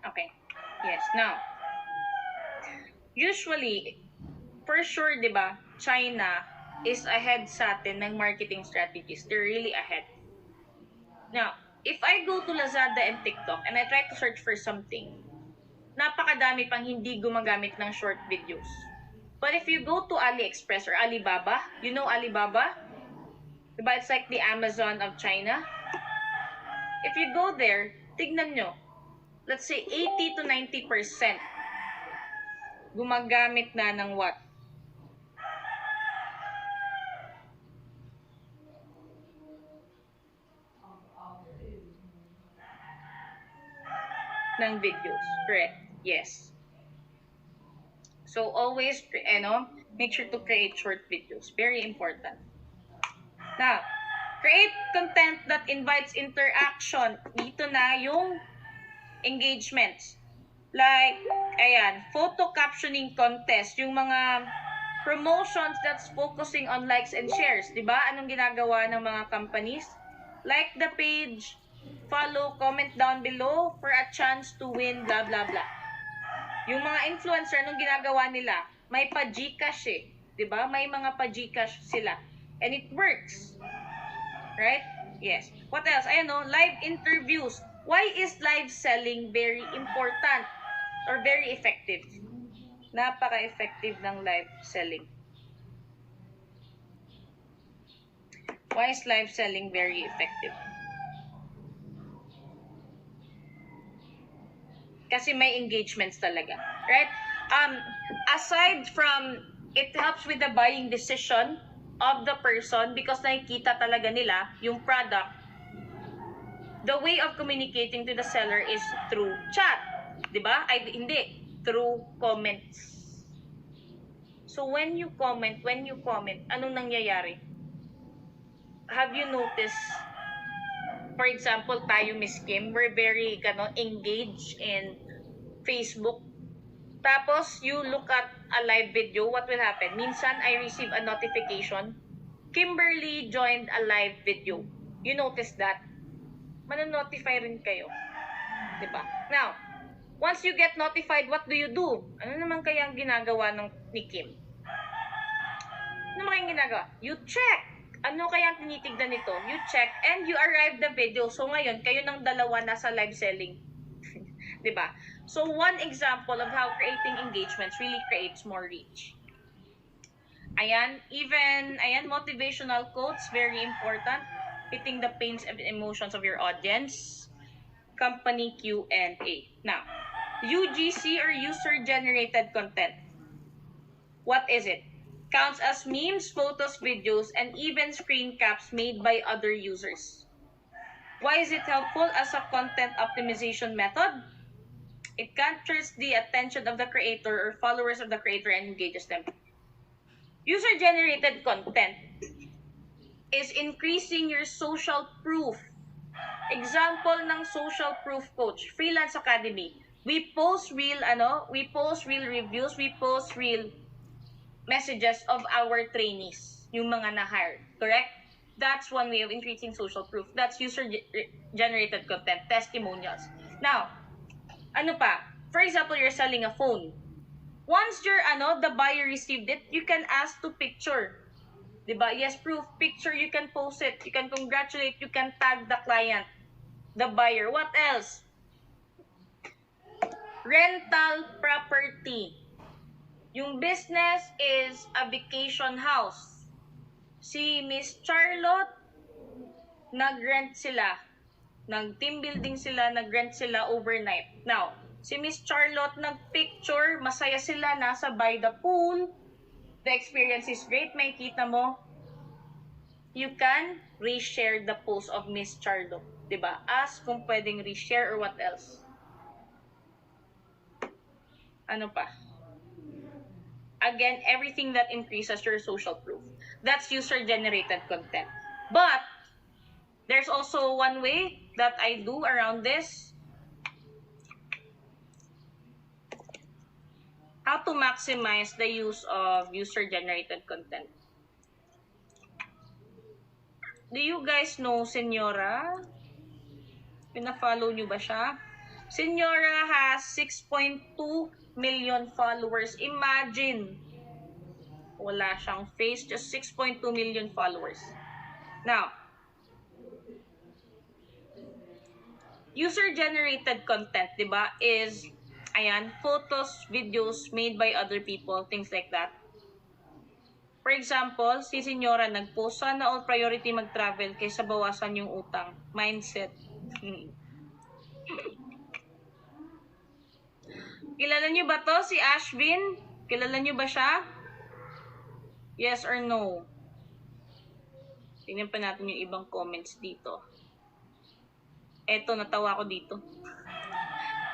Okay. Yes. Now, usually, for sure, di ba, China is ahead sa atin ng marketing strategies. They're really ahead. Now, if I go to Lazada and TikTok and I try to search for something, napakadami pang hindi gumagamit ng short videos. But if you go to AliExpress or Alibaba, you know Alibaba? Diba, it's like the Amazon of China. If you go there, tignan nyo, let's say 80 to 90% gumagamit na ng what? Ng videos. Correct. Yes. So, always, make sure to create short videos. Very important. Now, create content that invites interaction. Dito na yung engagements. Like, ayan, photo captioning contest. Yung mga promotions that's focusing on likes and shares. Diba? Anong ginagawa ng mga companies? Like the page, follow, comment down below for a chance to win, blah, blah, blah. Yung mga influencer, anong ginagawa nila? May pa-Gcash eh. Diba? May mga pa-Gcash sila. And it works. Right? Yes. What else? Ayan o, live interviews. Why is live selling very important or very effective? Napaka-effective ng live selling. Why is live selling very effective? Kasi may engagements talaga. Right? Aside from, it helps with the buying decision of the person because nakikita talaga nila yung product. The way of communicating to the seller is through chat. Diba? Hindi. Through comments. So, when you comment, anong nangyayari? Have you noticed, for example, tayo, Miss Kim, we're very engaged in Facebook. Tapos, you look at a live video, what will happen? Minsan, I receive a notification, Kimberly joined a live video. You notice that? Manonotify rin kayo. Diba? Now, once you get notified, what do? Ano naman kaya ang ginagawa ni Kim? Ano naman kayang ginagawa? You check. Ano kaya ang tinitignan nito? You check and you arrive the video. So ngayon, kayo ng dalawa nasa live selling. Diba? So one example of how creating engagements really creates more reach. Ayan, motivational quotes, very important. Hitting the pains and emotions of your audience. Company Q&A. Now, UGC or user-generated content. What is it? Counts as memes, photos, videos, and even screen caps made by other users. Why is it helpful as a content optimization method? It captures the attention of the creator or followers of the creator and engages them. User-generated content is increasing your social proof. Example ng social proof coach, Freelance Academy. We post real reviews, we post real messages of our trainees, yung mga na-hired, correct? That's one way of increasing social proof. That's user-generated content, testimonials. Now, ano pa? For example, you're selling a phone. Once the buyer received it, you can ask to picture. Diba? Yes, proof, picture, you can post it, you can congratulate, you can tag the client, the buyer. What else? Rental property. Yung business is a vacation house. Si Miss Charlotte, nag-rent sila. Nag-team building sila, nag-rent sila overnight. Now, si Miss Charlotte nag-picture, masaya sila, nasa by the pool. The experience is great, may kita mo. You can reshare the post of Miss Charlotte. Diba? Ask kung pwedeng reshare or what else. Ano pa? Again, everything that increases your social proof. That's user-generated content. But, there's also one way that I do around this. How to maximize the use of user-generated content. Do you guys know Senyora? Pina-follow nyo ba siya? Senyora has 6.2 million followers. Imagine, wala siyang face, just 6.2 million followers. Now, user-generated content, diba, is, ayan, photos, videos made by other people, things like that. For example, si Senyora nag-post, sana all priority mag-travel kaysa bawasan yung utang. Mindset. Kilala nyo ba to? Si Ashvin? Kilala nyo ba siya? Yes or no? Tingnan pa natin yung ibang comments dito. Eto, natawa ko dito.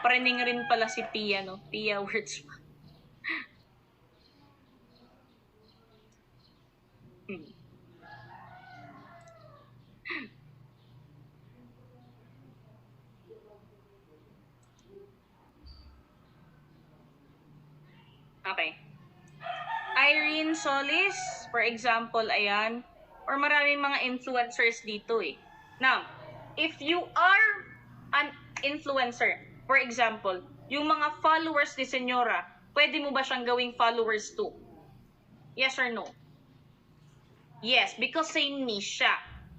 Praning rin pala si Pia, no? Pia words. Okay. Irene Solis, for example, ayan. Or maraming mga influencers dito eh. Now, if you are an influencer, for example, yung mga followers ni Senyora, pwede mo ba siyang gawing followers too? Yes or no? Yes, because same niche siya.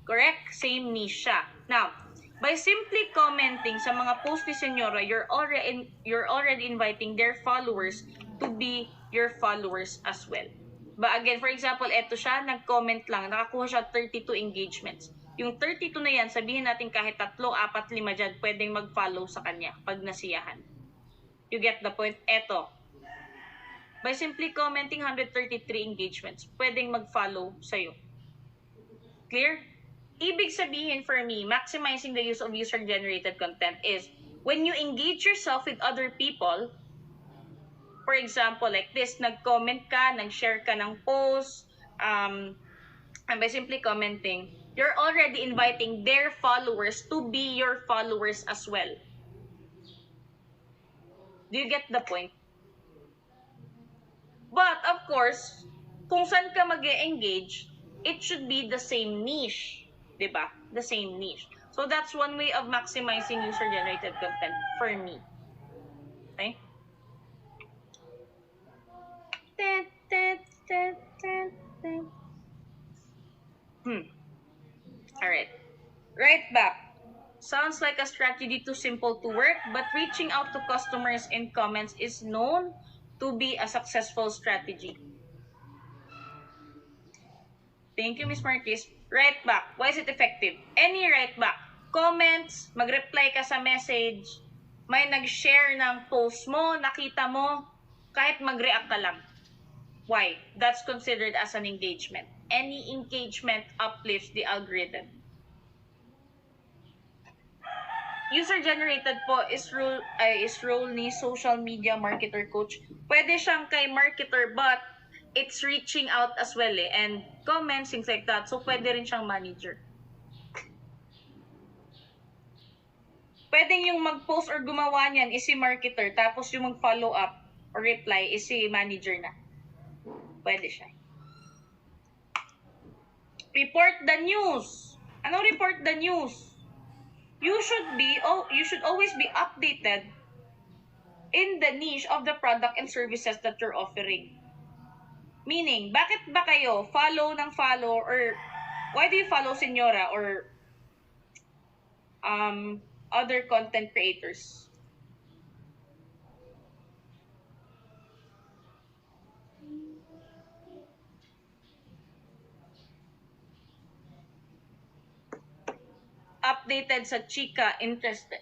Correct? Same niche siya. Now, by simply commenting sa mga post ni Senyora, you're already inviting their followers to be your followers as well. But again, for example, eto siya, nag-comment lang, nakakuha siya 32 engagements. Yung 32 na yan, sabihin natin kahit 3, 4, 5 dyan, pwedeng mag-follow sa kanya pag nasiyahan. You get the point? Eto. By simply commenting 133 engagements, pwedeng mag-follow sa'yo. Clear? Ibig sabihin for me, maximizing the use of user-generated content is when you engage yourself with other people, for example, like this, nag-comment ka, nag-share ka ng post, and by simply commenting, you're already inviting their followers to be your followers as well. Do you get the point? But, of course, kung saan ka mag-engage, it should be the same niche. Diba? The same niche. So, that's one way of maximizing user-generated content for me. Okay? Alright. Right back. Sounds like a strategy too simple to work, but reaching out to customers in comments is known to be a successful strategy. Thank you, Ms. Marquez. Right back. Why is it effective? Any right back. Comments, mag-reply ka sa message, may nag-share ng post mo, nakita mo, kahit mag-react ka lang. Why? That's considered as an engagement. Any engagement uplifts the algorithm. User-generated po is role ni social media marketer coach. Pwede siyang kay marketer, but it's reaching out as well eh, and comments, things like that. So, pwede rin siyang manager. Pwedeng yung mag-post or gumawa niyan is si marketer, tapos yung mag-follow up or reply is si manager na. Pwede siya. Report the news. Anong report the news? You should always be updated in the niche of the product and services that you're offering. Meaning, bakit ba kayo follow or why do you follow Senyora or other content creators? Updated sa chika, interested.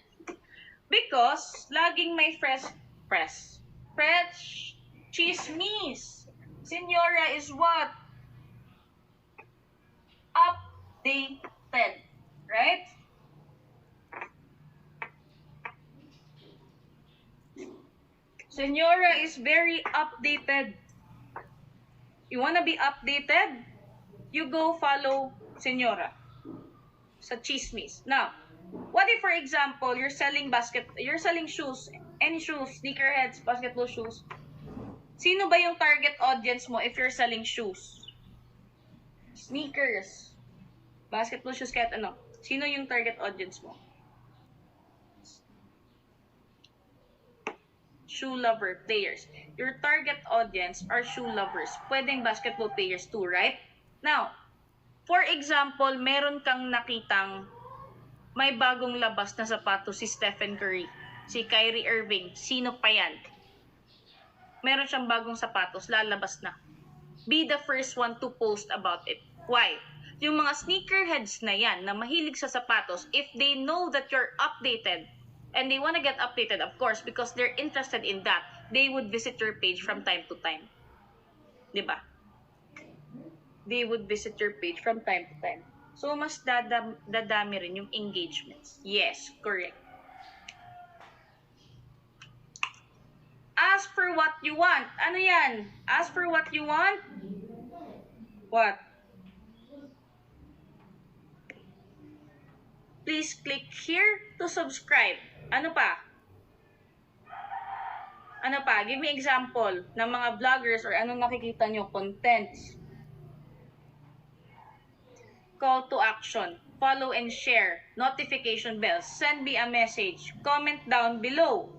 Because laging may fresh chismis. Senyora is what? Updated. Right? Senyora is very updated. You wanna be updated? You go follow Senyora sa chismis. Now, what if, for example, you're selling shoes, any shoes, sneakerheads, basketball shoes. Sino ba yung target audience mo if you're selling shoes? Sneakers, basketball shoes, kahit ano. Sino yung target audience mo? Shoe lover players. Your target audience are shoe lovers. Pwedeng basketball players too, right? Now, for example, meron kang nakitang may bagong labas na sapatos si Stephen Curry, si Kyrie Irving, sino pa yan? Meron siyang bagong sapatos, lalabas na. Be the first one to post about it. Why? Yung mga sneakerheads na yan, na mahilig sa sapatos, if they know that you're updated, and they want to get updated, of course, because they're interested in that, they would visit your page from time to time. Diba? They would visit your page from time to time. So, mas dadami rin yung engagements. Yes, correct. Ask for what you want. Ano yan? Ask for what you want? What? Please click here to subscribe. Ano pa? Ano pa? Give me example ng mga vloggers or anong nakikita nyo, contents. Call to action. Follow and share. Notification bells. Send me a message. Comment down below.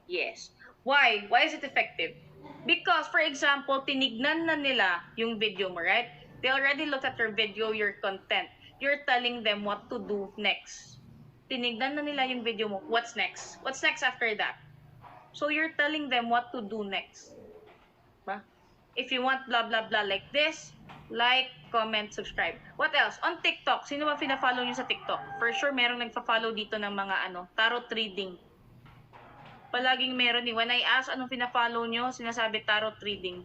Yes. Why? Why is it effective? Because, for example, tinignan na nila yung video mo, right? They already looked at your video, your content. You're telling them what to do next. Tinignan na nila yung video mo. What's next? What's next after that? So, you're telling them what to do next. Ba? If you want blah, blah, blah like this, like, comment, subscribe. What else? On TikTok, sino ba pina-follow nyo sa TikTok? For sure, merong nagpa-follow dito ng mga tarot reading. Palaging meron eh. When I ask anong pina-follow nyo, sinasabi tarot reading.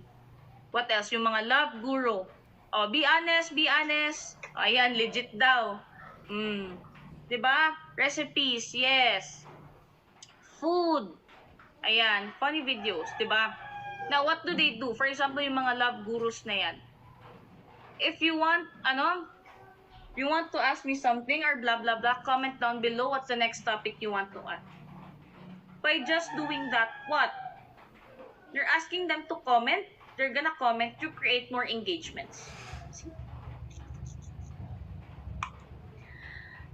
What else? Yung mga love guru. Oh, be honest, be honest. Ayan, legit daw. Diba? Recipes, yes. Food. Ayan, funny videos, diba? Now, what do they do? For example, yung mga love gurus na yan. If you want, you want to ask me something or blah, blah, blah, comment down below what's the next topic you want to add. By just doing that, what? You're asking them to comment, they're gonna comment, you create more engagements. See?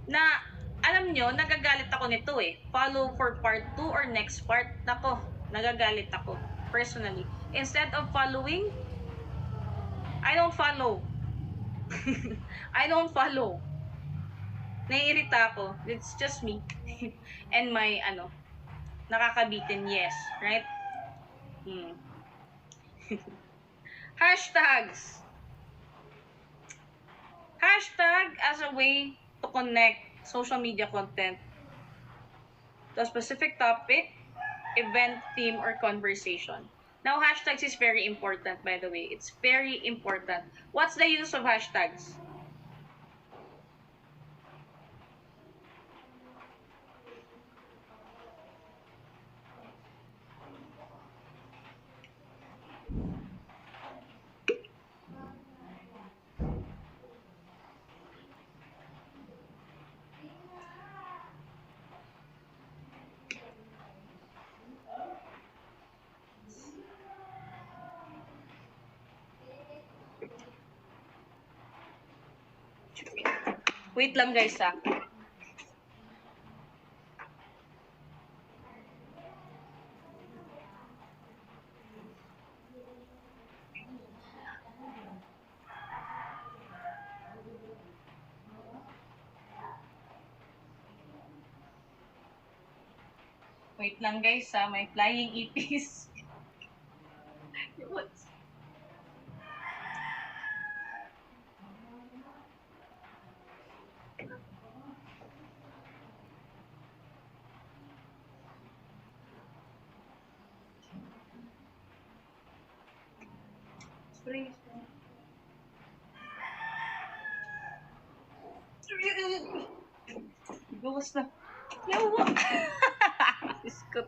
Na, alam nyo, nagagalit ako nito eh. Follow for part 2 or next part. Nako, nagagalit ako. Personally. Instead of following, I don't follow. I don't follow. Naiirita ako. It's just me. And my, nakakabitin, yes. Right? Hashtags. Hashtag as a way to connect social media content to a specific topic, event, theme, or conversation. Now, hashtags is very important, by the way. It's very important. What's the use of hashtags? Wait lang guys ha. Wait lang guys ha, may flying ipis. What? Gawas na. Yawa! Iskot.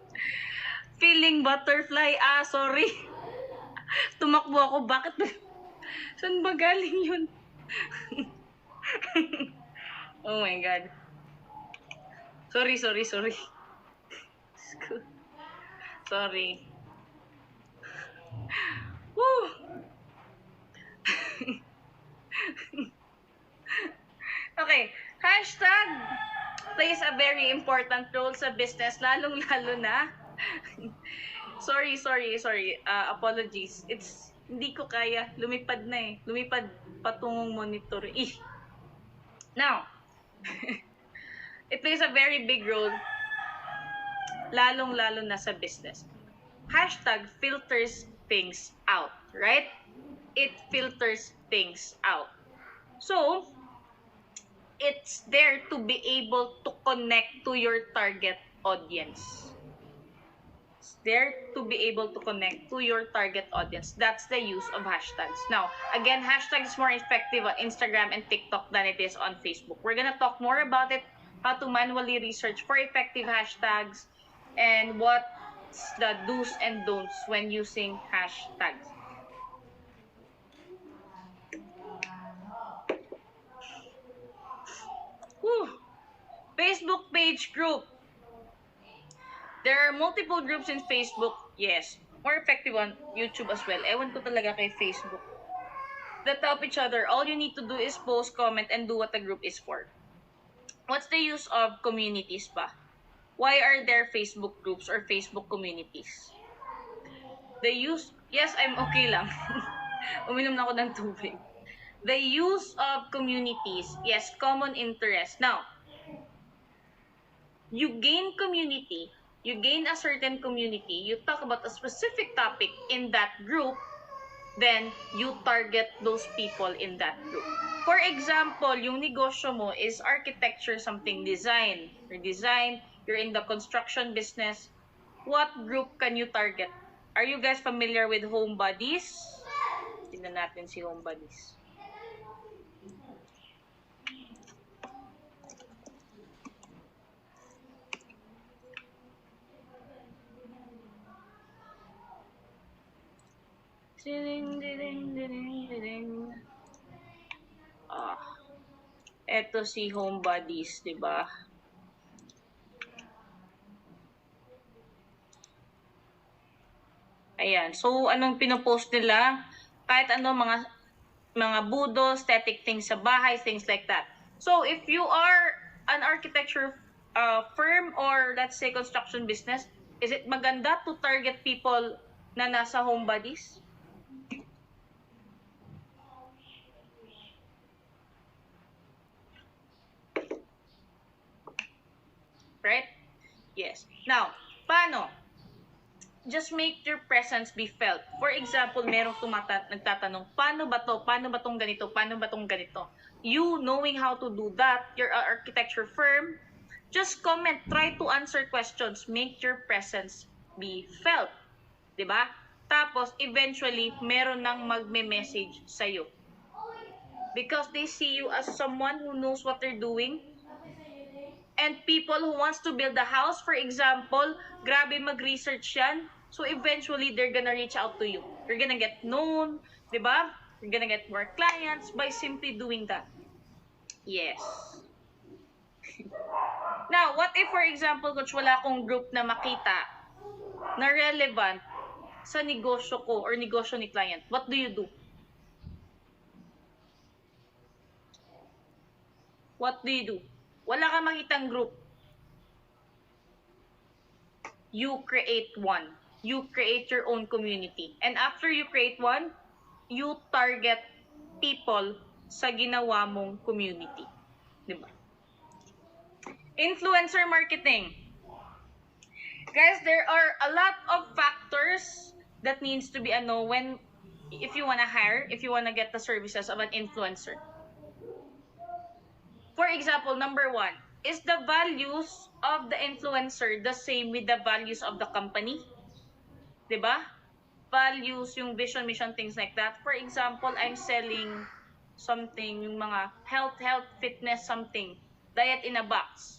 Feeling butterfly. Ah, sorry. Tumakbo ako. Bakit ba? Saan ba galing yun? Oh my God. Sorry. Iskot. Sorry. Woo! Okay, hashtag plays a very important role sa business, lalong-lalo na. sorry. Apologies. Hindi ko kaya. Lumipad na eh. Lumipad patungong monitor. Now, it plays a very big role, lalong-lalo na sa business. Hashtag filters things out, right? It filters things out. So, it's there to be able to connect to your target audience. It's there to be able to connect to your target audience. That's the use of hashtags. Now, again, hashtags is more effective on Instagram and TikTok than it is on Facebook. We're gonna talk more about it, how to manually research for effective hashtags, and what's the do's and don'ts when using hashtags. Whew. Facebook page group. There are multiple groups in Facebook. Yes. More effective on YouTube as well. Ewan ko talaga kay Facebook. That help each other. All you need to do is post, comment, and do what the group is for. What's the use of communities pa? Why are there Facebook groups or Facebook communities? The use... Yes, I'm okay lang. Uminom na ako ng tubig. The use of communities, yes, common interest. Now, you gain community, you gain a certain community, you talk about a specific topic in that group, then you target those people in that group. For example, yung negosyo mo is architecture, something design. You're in the construction business. What group can you target? Are you guys familiar with homebodies? Tingnan natin si homebodies. Eto si homebodies, di ba? Ayan. So, anong pinopost nila? Kahit ano, mga budo, static things sa bahay, things like that. So, if you are an architecture firm or let's say construction business, is it maganda to target people na nasa homebodies? Right? Yes. Now, paano? Just make your presence be felt. For example, merong nagtatanong, paano ba to? Paano ba tong ganito? Paano ba tong ganito? You knowing how to do that, you're an architecture firm, just comment, try to answer questions, make your presence be felt. Diba? Tapos, eventually, meron nang magme-message sa'yo. Because they see you as someone who knows what they're doing. And people who wants to build a house, for example, grabe mag-research yan. So, eventually, they're gonna reach out to you. You're gonna get known, di ba? You're gonna get more clients by simply doing that. Yes. Now, what if, for example, coach, wala akong group na makita na relevant sa negosyo ko or negosyo ni client? What do you do? What do you do? Wala kang makitang group. You create one. You create your own community. And after you create one, you target people sa ginawa mong community. Diba? Influencer marketing. Guys, there are a lot of factors that needs to be if you wanna hire, if you wanna get the services of an influencer. For example, number 1, is the values of the influencer the same with the values of the company? Diba? Values, yung vision, mission, things like that. For example, I'm selling something, yung mga health, fitness, something. Diet in a box.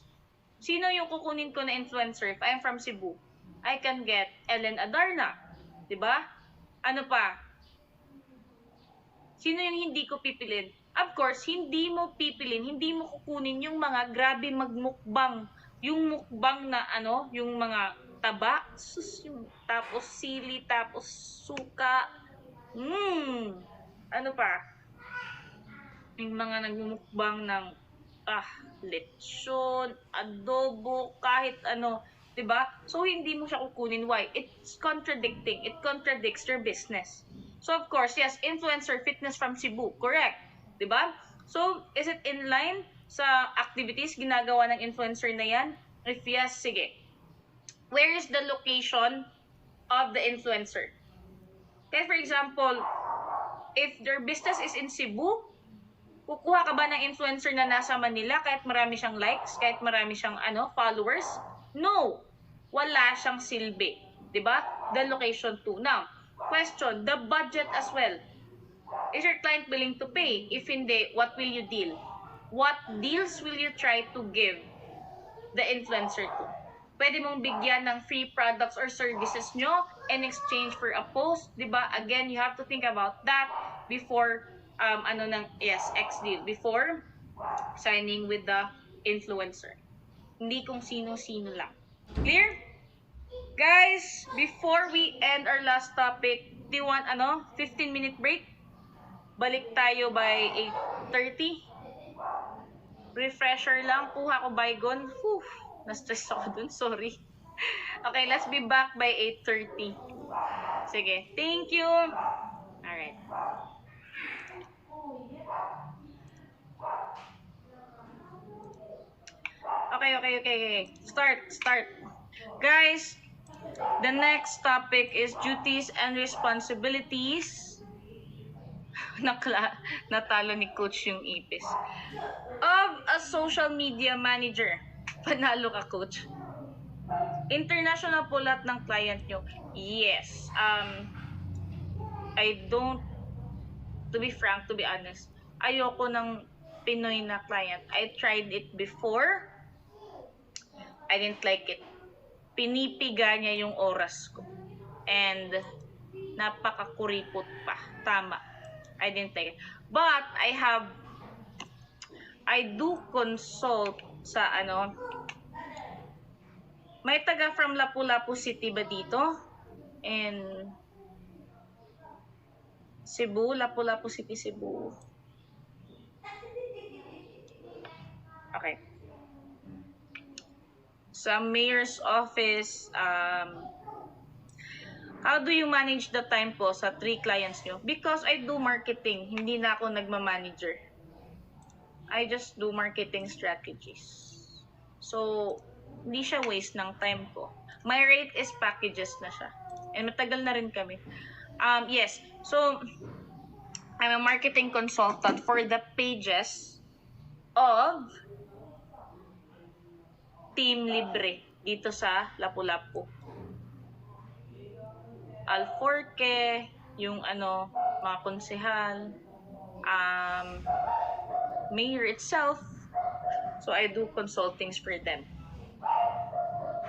Sino yung kukunin ko na influencer? If I'm from Cebu, I can get Ellen Adarna. Diba? Ano pa? Sino yung hindi ko pipilin? Of course, hindi mo pipilin, hindi mo kukunin yung mga grabe magmukbang. Yung mukbang na yung mga taba, tapos sili, tapos suka. Ano pa? Yung mga nagmumukbang ng lechon, adobo, kahit ano, 'di ba? So hindi mo siya kukunin. Why? It's contradicting. It contradicts your business. So of course, yes, influencer fitness from Cebu, correct? 'Di ba? So is it in line sa activities ginagawa ng influencer na 'yan? If yes, sige. Where is the location of the influencer? Okay, for example, if their business is in Cebu, kukuha ka ba ng influencer na nasa Manila kahit marami siyang likes, kahit marami siyang followers? No. Wala siyang silbi. 'Di ba? The location too. Now, question, the budget as well. Is your client willing to pay? If hindi, what will you deal? What deals will you try to give the influencer to? Pwede mong bigyan ng free products or services nyo in exchange for a post, 'di ba? Again, you have to think about that before X deal, before signing with the influencer. Hindi kung sino-sino lang. Clear? Guys, before we end our last topic, do you want 15-minute break? Balik tayo by 8:30. Refresher lang, kuha ko baygon. Na-stress ako dun, sorry. Okay, let's be back by 8:30. Sige, thank you. Alright. Okay. Start. Guys, the next topic is duties and responsibilities. Natalo ni coach yung ipis. Of a social media manager. Panalo ka, coach. International po lahat ng client nyo. Yes. I don't, to be frank, to be honest, ayoko ng Pinoy na client. I tried it before. I didn't like it. Pinipiga niya yung oras ko. And napakakuripot pa. Tama. I didn't like it. But I do consult sa may taga from Lapu-Lapu City ba dito? And Cebu, Lapu-Lapu City, Cebu. Okay. Sa mayor's office, how do you manage the time po sa 3 clients nyo? Because I do marketing, hindi na ako nagma-manager. I just do marketing strategies. So, hindi siya waste ng time ko. My rate is packages na siya. And matagal na rin kami. Yes. So, I'm a marketing consultant for the pages of Team Libre dito sa Lapu-Lapu. Alforque, yung mga konsehal, mayor itself. So, I do consultings for them.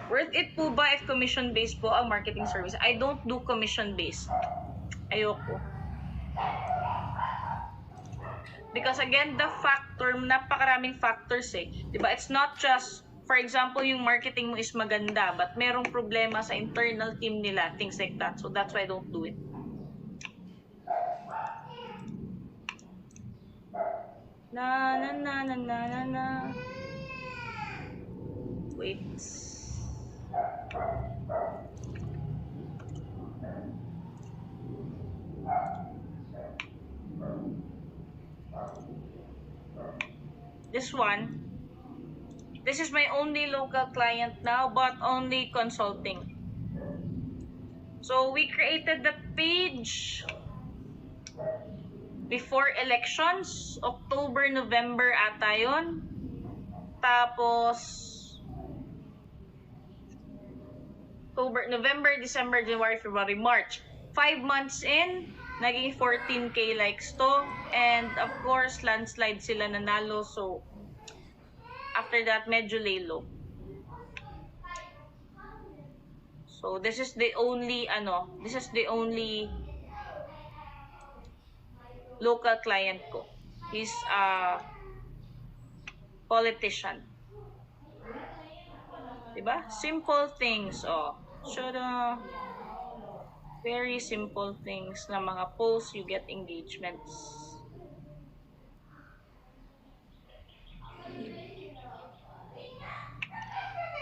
Worth it po ba if commission-based po ang marketing service? I don't do commission-based. Ayoko. Because again, the factor, napakaraming factors eh. Diba? It's not just, for example, yung marketing mo is maganda, but merong problema sa internal team nila, things like that. So that's why I don't do it. Na na na na na na na. Wait. This one. This is my only local client now, but only consulting. So we created the page before elections, October, November ata yun. Tapos, October, November, December, January, February, March. 5 months in, naging 14K likes to. And of course, landslide sila nanalo. So, after that, medyo lay low. So, this is the only local client ko. He's a politician. Diba? Simple things, oh. Very simple things na mga posts, you get engagements.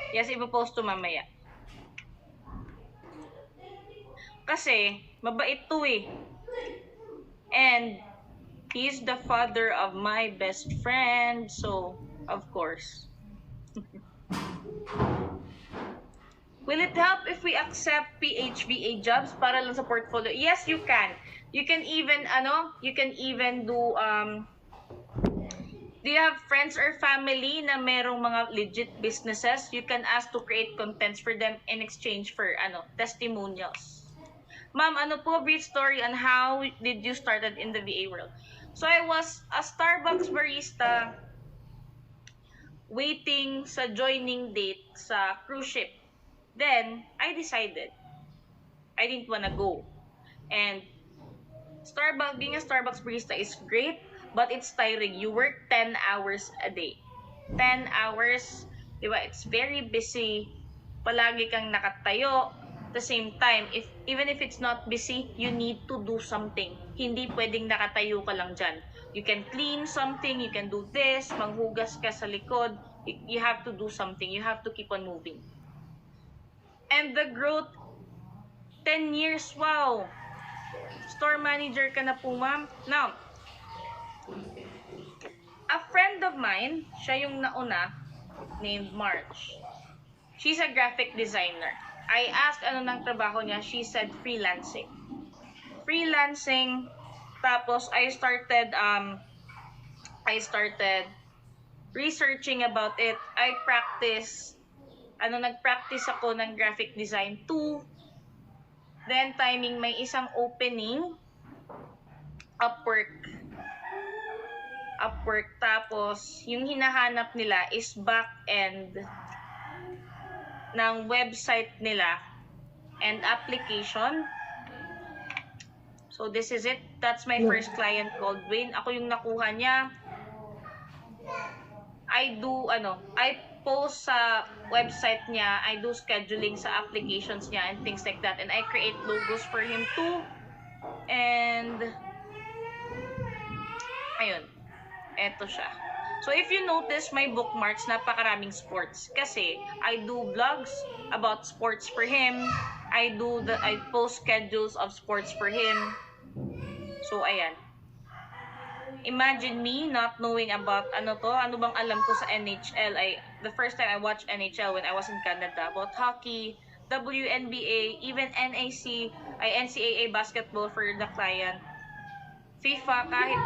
Yes, ipopost to mamaya. Kasi, mabait to eh. And, he's the father of my best friend. So, of course. Will it help if we accept PHVA jobs para lang sa portfolio? Yes, you can. You can even, do you have friends or family na merong mga legit businesses? You can ask to create contents for them in exchange for, testimonials. Ma'am, brief story on how did you started in the VA world? So, I was a Starbucks barista waiting sa joining date sa cruise ship. Then, I decided I didn't wanna go. And being a Starbucks barista is great, but it's tiring. You work 10 hours a day. 10 hours, diba? It's very busy. Palagi kang nakatayo. At the same time, even if it's not busy, you need to do something. Hindi pwedeng nakatayo ka lang dyan. You can clean something, you can do this, manghugas ka sa likod. You have to do something. You have to keep on moving. And the growth, 10 years, wow! Store manager ka na po, ma'am. Now, a friend of mine, siya yung nauna, named March. She's a graphic designer. I asked ng trabaho niya, she said freelancing. Freelancing, tapos I started researching about it. I practice, nag-practice ako ng graphic design too. Then, timing, may isang opening, Upwork. Tapos, yung hinahanap nila is back-end ng website nila and application. So, this is it. That's my first client called Wayne. Ako yung nakuha niya. I post sa website niya, I do scheduling sa applications niya and things like that. And I create logos for him too. And, ayun. Eto siya. So, if you notice my bookmarks, napakaraming sports. Kasi, I do vlogs about sports for him. I post schedules of sports for him. So, ayan. Imagine me not knowing about ano bang alam ko sa NHL. The first time I watched NHL when I was in Canada, about hockey, WNBA, even NCAA basketball for the client. FIFA, kahit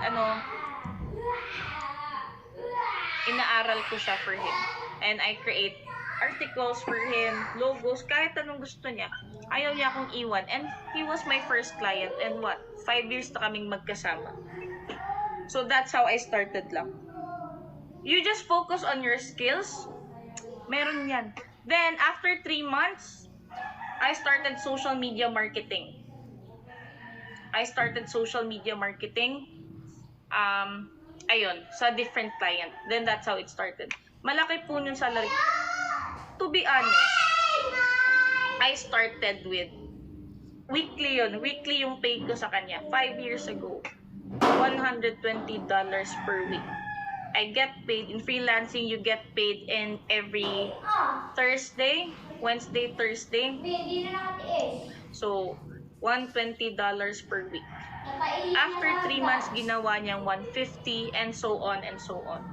inaaral ko siya for him. And I create articles for him, logos, kahit anong gusto niya. Ayaw niya akong iwan. And he was my first client. And 5 years na kaming magkasama. So that's how I started lang. You just focus on your skills. Meron yan. Then, after 3 months, I started social media marketing. Ayun, sa different client. Then, that's how it started. Malaki po yung salary. To be honest, I started with weekly yun. Weekly yung pay ko sa kanya. 5 years ago. $120 per week. I get paid in freelancing. You get paid in every Thursday, Wednesday, Thursday. So, $120 per week. After 3 months, ginawa niyang 150 and so on and so on.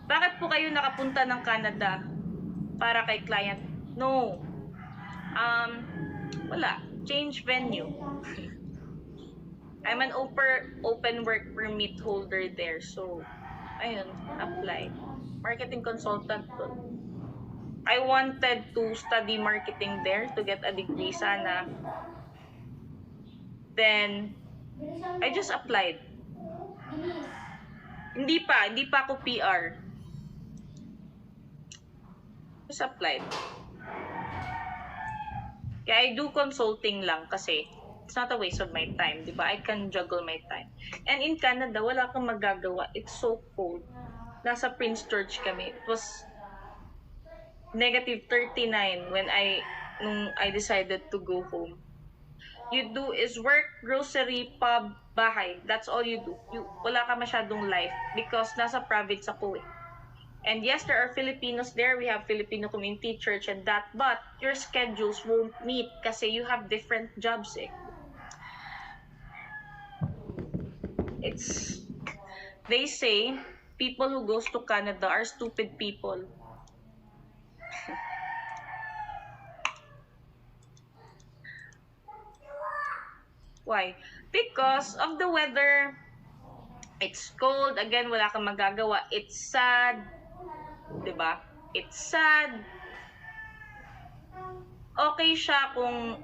Bakit po kayo nakapunta ng Canada para kay client? No. Wala. Change venue. I'm an open work permit holder there. So, ayun, apply. Marketing consultant to. I wanted to study marketing there to get a degree sana. Then, I just applied. Hindi pa ako PR. Just applied. Kaya I do consulting lang kasi it's not a waste of my time, di ba? I can juggle my time. And in Canada, wala kang magagawa. It's so cold. Nasa Prince George kami. It was -39 when nung I decided to go home. You do is work, grocery, pub, bahay. That's all you do. Wala ka masyadong life because nasa province ako eh. And yes, there are Filipinos there. We have Filipino community church and that. But your schedules won't meet kasi you have different jobs eh. They say people who goes to Canada are stupid people. Why? Because of the weather. It's cold. Again, wala kang magagawa. It's sad. Diba? It's sad. Okay siya kung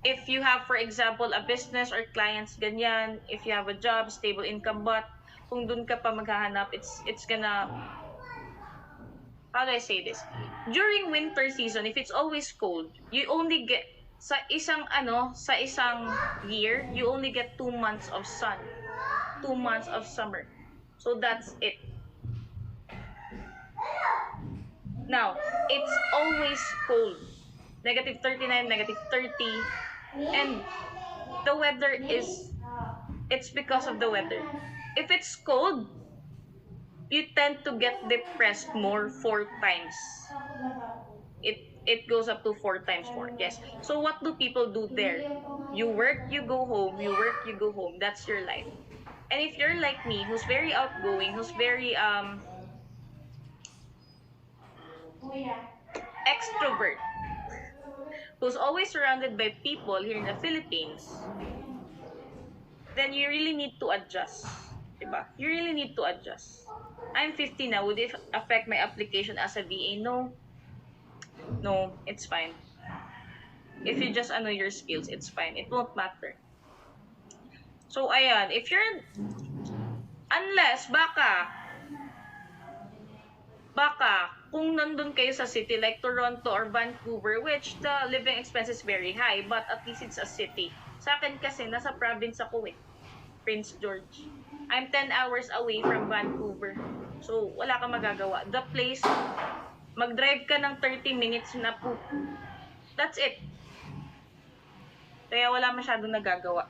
if you have, for example, a business or clients, ganyan. If you have a job, stable income, but kung dun ka pa maghahanap, it's gonna, how do I say this? During winter season, if it's always cold, you only get, sa isang year, you only get 2 months of sun. 2 months of summer. So that's it. Now, it's always cold. -39, -30. And the weather it's because of the weather. If it's cold, you tend to get depressed more 4 times. It goes up to 4 times more. Yes. So what do people do there? You work, you go home. You work, you go home. That's your life. And if you're like me, who's very outgoing, who's very extrovert, who's always surrounded by people here in the Philippines, then you really need to adjust. Diba? You really need to adjust. I'm 50 now. Would it affect my application as a VA? No, it's fine. If you just know your skills, it's fine. It won't matter. So, ayan. Unless, baka, kung nandun kayo sa city like Toronto or Vancouver, which the living expense is very high, but at least it's a city. Sa akin kasi, nasa province ako eh. Prince George. I'm 10 hours away from Vancouver. So, wala kang magagawa. The place, mag-drive ka ng 30 minutes na po. That's it. Kaya wala masyadong nagagawa.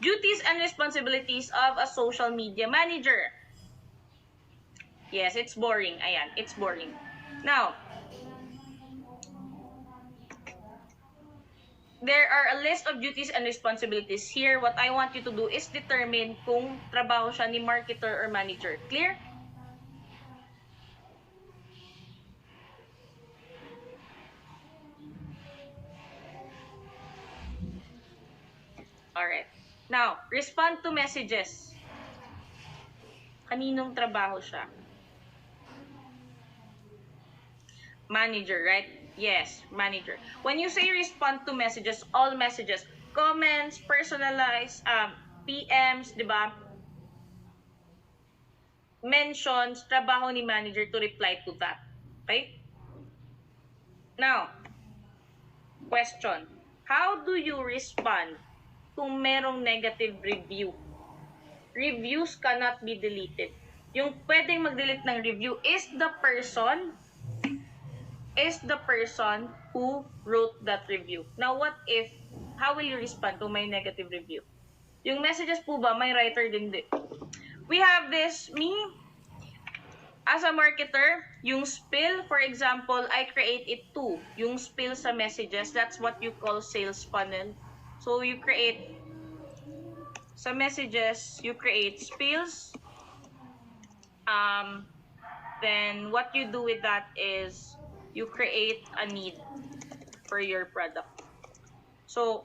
Duties and responsibilities of a social media manager. Yes, it's boring. Ayan, it's boring. Now, there are a list of duties and responsibilities here. What I want you to do is determine kung trabaho siya ni marketer or manager. Clear? Alright. Now, respond to messages. Kaninong trabaho siya? Manager, right? Yes, manager. When you say respond to messages, all messages, comments, personalized, PMs, di ba? Mentions, trabaho ni manager to reply to that. Okay? Now, question. How do you respond kung merong negative review? Reviews cannot be deleted. Yung pwedeng mag-delete ng review is the person who wrote that review. Now, what if, how will you respond kung may negative review? Yung messages po ba, may writer din. We have this, me, as a marketer, yung spill, for example, I create it too. Yung spill sa messages, that's what you call sales funnel. So, you create, sa messages, you create spills. Then, what you do with that is, you create a need for your product. So,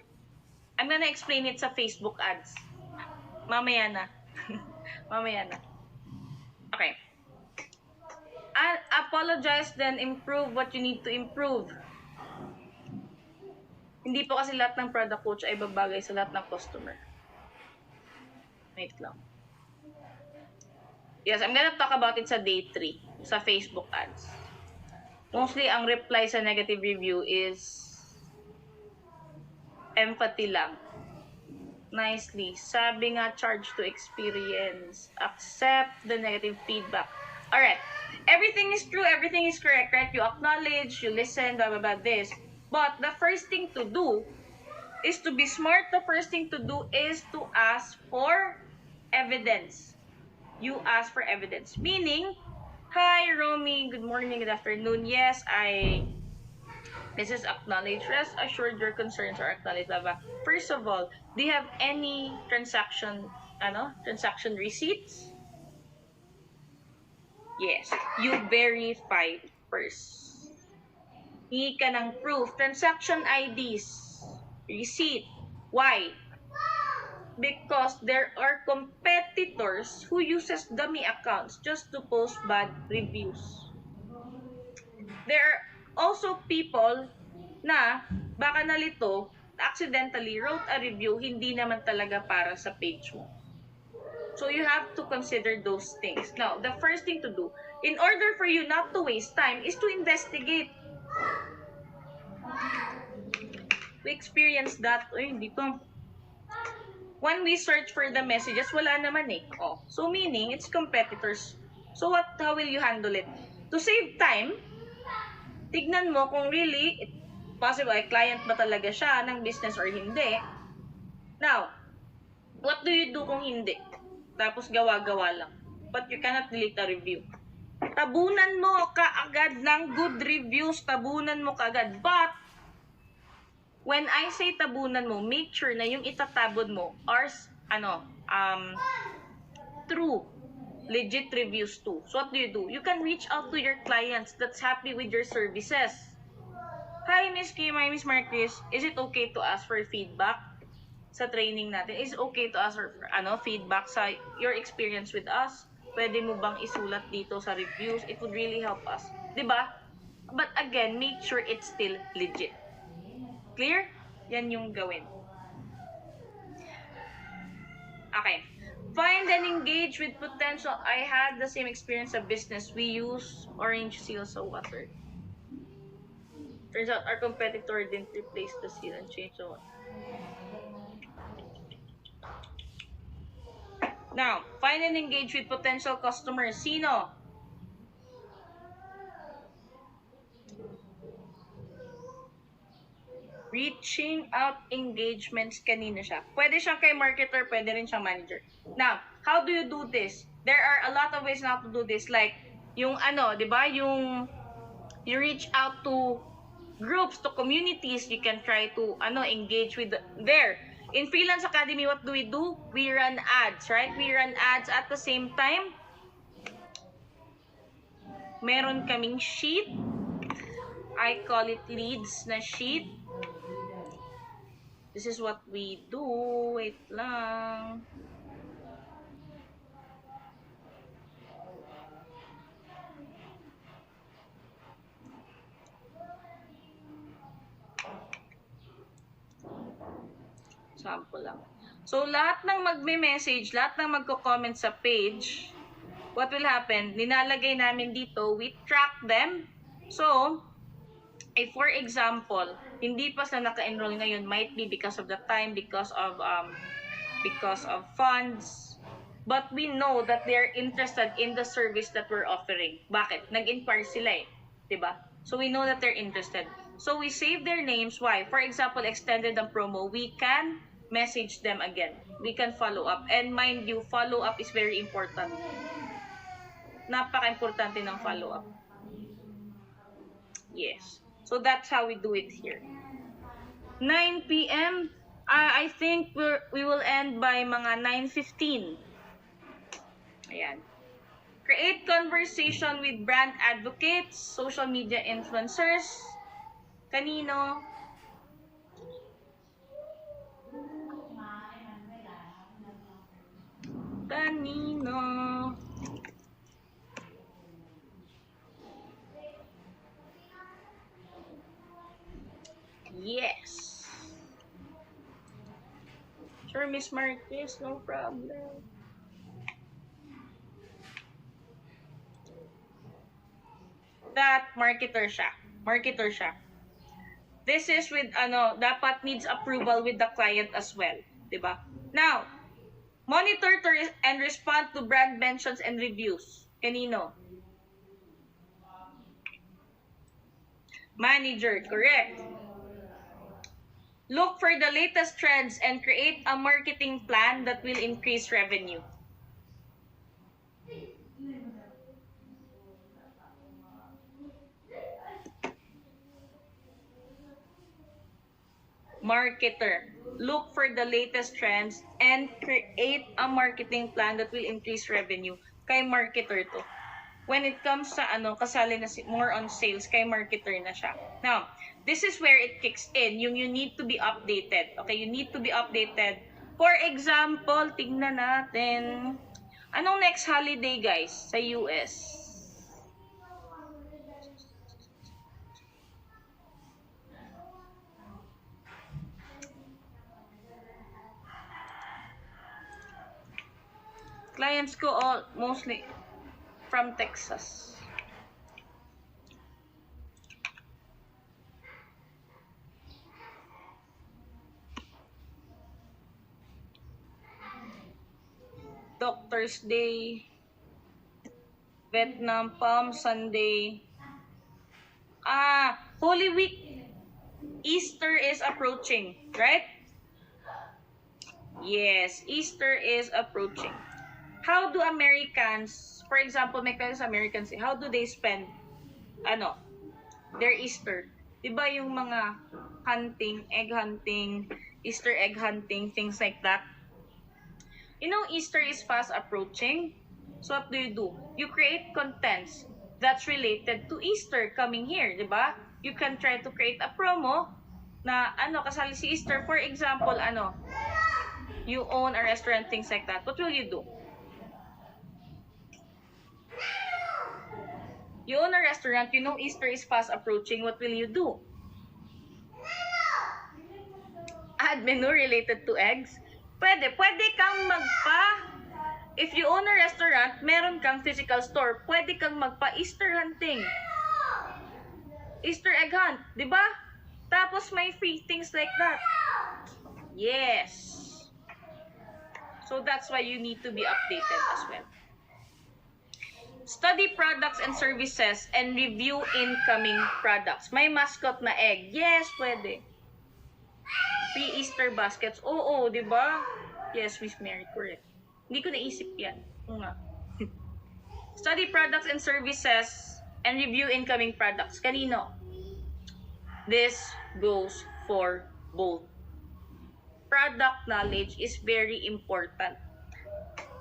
I'm gonna explain it sa Facebook ads. Mamaya na. Mamaya na. Okay. Apologize, then improve what you need to improve. Hindi po kasi lahat ng product coach ay babagay sa lahat ng customer. Wait lang. Yes, I'm gonna talk about it sa day 3, sa Facebook ads. Mostly, ang reply sa negative review is empathy lang. Nicely. Sabi nga, charge to experience. Accept the negative feedback. Alright. Everything is true, everything is correct, right? You acknowledge, you listen, blah, blah, blah, this. But the first thing to do is to be smart. The first thing to do is to ask for evidence. You ask for evidence. Meaning, hi, Romy, good morning, good afternoon. Yes, this is acknowledged. Rest assured your concerns are acknowledged, blah, blah. First of all, do you have any transaction receipts? Yes. You verify first. Hingi ka ng proof. Transaction IDs. Receipt. Why? Because there are competitors who uses dummy accounts just to post bad reviews. There are also people na baka nalito, accidentally wrote a review, hindi naman talaga para sa page mo. So you have to consider those things. Now, the first thing to do, in order for you not to waste time, is to investigate. We experienced that. Dito. When we search for the messages, wala naman eh. Oh, so meaning, it's competitors. So how will you handle it? To save time, tignan mo kung really, possible, ay client ba talaga siya ng business or hindi. Now, what do you do kung hindi? Tapos gawa-gawa lang. But you cannot delete a review. Tabunan mo kaagad ng good reviews. Tabunan mo kaagad. But, when I say tabunan mo, make sure na yung itatabon mo are, true, legit reviews too. So, what do? You can reach out to your clients that's happy with your services. Hi, Miss Kim, hi, Miss Marquez. Is it okay to ask for feedback sa training natin? Is it okay to ask for feedback sa your experience with us? Pwede mo bang isulat dito sa reviews? It would really help us. Diba? But again, make sure it's still legit. Clear? Yan yung gawin. Okay. Find and engage with potential. I had the same experience of business. We use orange seal sa water. Turns out our competitor didn't replace the seal and change the water. Now, find and engage with potential customers. Sino? Reaching out engagements, kanino siya? Pwede siyang kay marketer, pwede rin siyang manager. Now, how do you do this? There are a lot of ways now to do this. Like, yung di ba? Yung you reach out to groups, to communities, you can try to engage with there. In Freelance Academy, what do? We run ads, right? We run ads at the same time. Meron kaming sheet. I call it leads na sheet. This is what we do. Wait lang. example lang. So, lahat ng magme-message, lahat ng magko-comment sa page, what will happen? Nilalagay namin dito, we track them. So, if for example, hindi pa sila naka-enroll ngayon, might be because of the time, because of funds, but we know that they're interested in the service that we're offering. Bakit? Nag-inquire sila eh. Diba? So, we know that they're interested. So, we save their names. Why? For example, extended ang promo, we can message them again. We can follow up. And mind you, follow up is very important. Napaka-importante ng follow up. Yes. So, that's how we do it here. 9 p.m. I think we will end by mga 9:15. Ayan. Create conversation with brand advocates, social media influencers. Kanino? Kanino? Yes. Sure, Miss Marquez, no problem. That marketer siya. Marketer siya. This is with, dapat needs approval with the client as well. Diba? Now, monitor and respond to brand mentions and reviews. Kanino? Manager, correct. Look for the latest trends and create a marketing plan that will increase revenue. Marketer. Look for the latest trends and create a marketing plan that will increase revenue. Kay marketer to. When it comes sa kasali na more on sales, kay marketer na siya. Now, this is where it kicks in. You need to be updated. Okay, you need to be updated. For example, tignan natin. Anong next holiday, guys, sa US? Clients ko all mostly from Texas. Doctor's Day, Vietnam Palm Sunday. Holy Week, Easter is approaching, right? Yes, Easter is approaching. How do Americans, for example, may kasi Americans, how do they spend, their Easter? Diba yung mga hunting, egg hunting, Easter egg hunting, things like that? You know, Easter is fast approaching. So what do? You create contents that's related to Easter coming here, diba? You can try to create a promo na, kasali si Easter. For example, you own a restaurant, things like that. What will you do? You own a restaurant, you know Easter is fast approaching, what will you do? Add menu related to eggs? Pwede kang if you own a restaurant, meron kang physical store, pwede kang magpa-Easter hunting. Easter egg hunt, di ba? Tapos may free things like that. Yes. So that's why you need to be updated as well. Study products and services and review incoming products. May mascot na egg. Yes, pwede. Free Easter baskets. Oo, di ba? Yes, Miss Mary, correct. Hindi ko naisip yan. Oo nga. Study products and services and review incoming products. Kanino? This goes for both. Product knowledge is very important.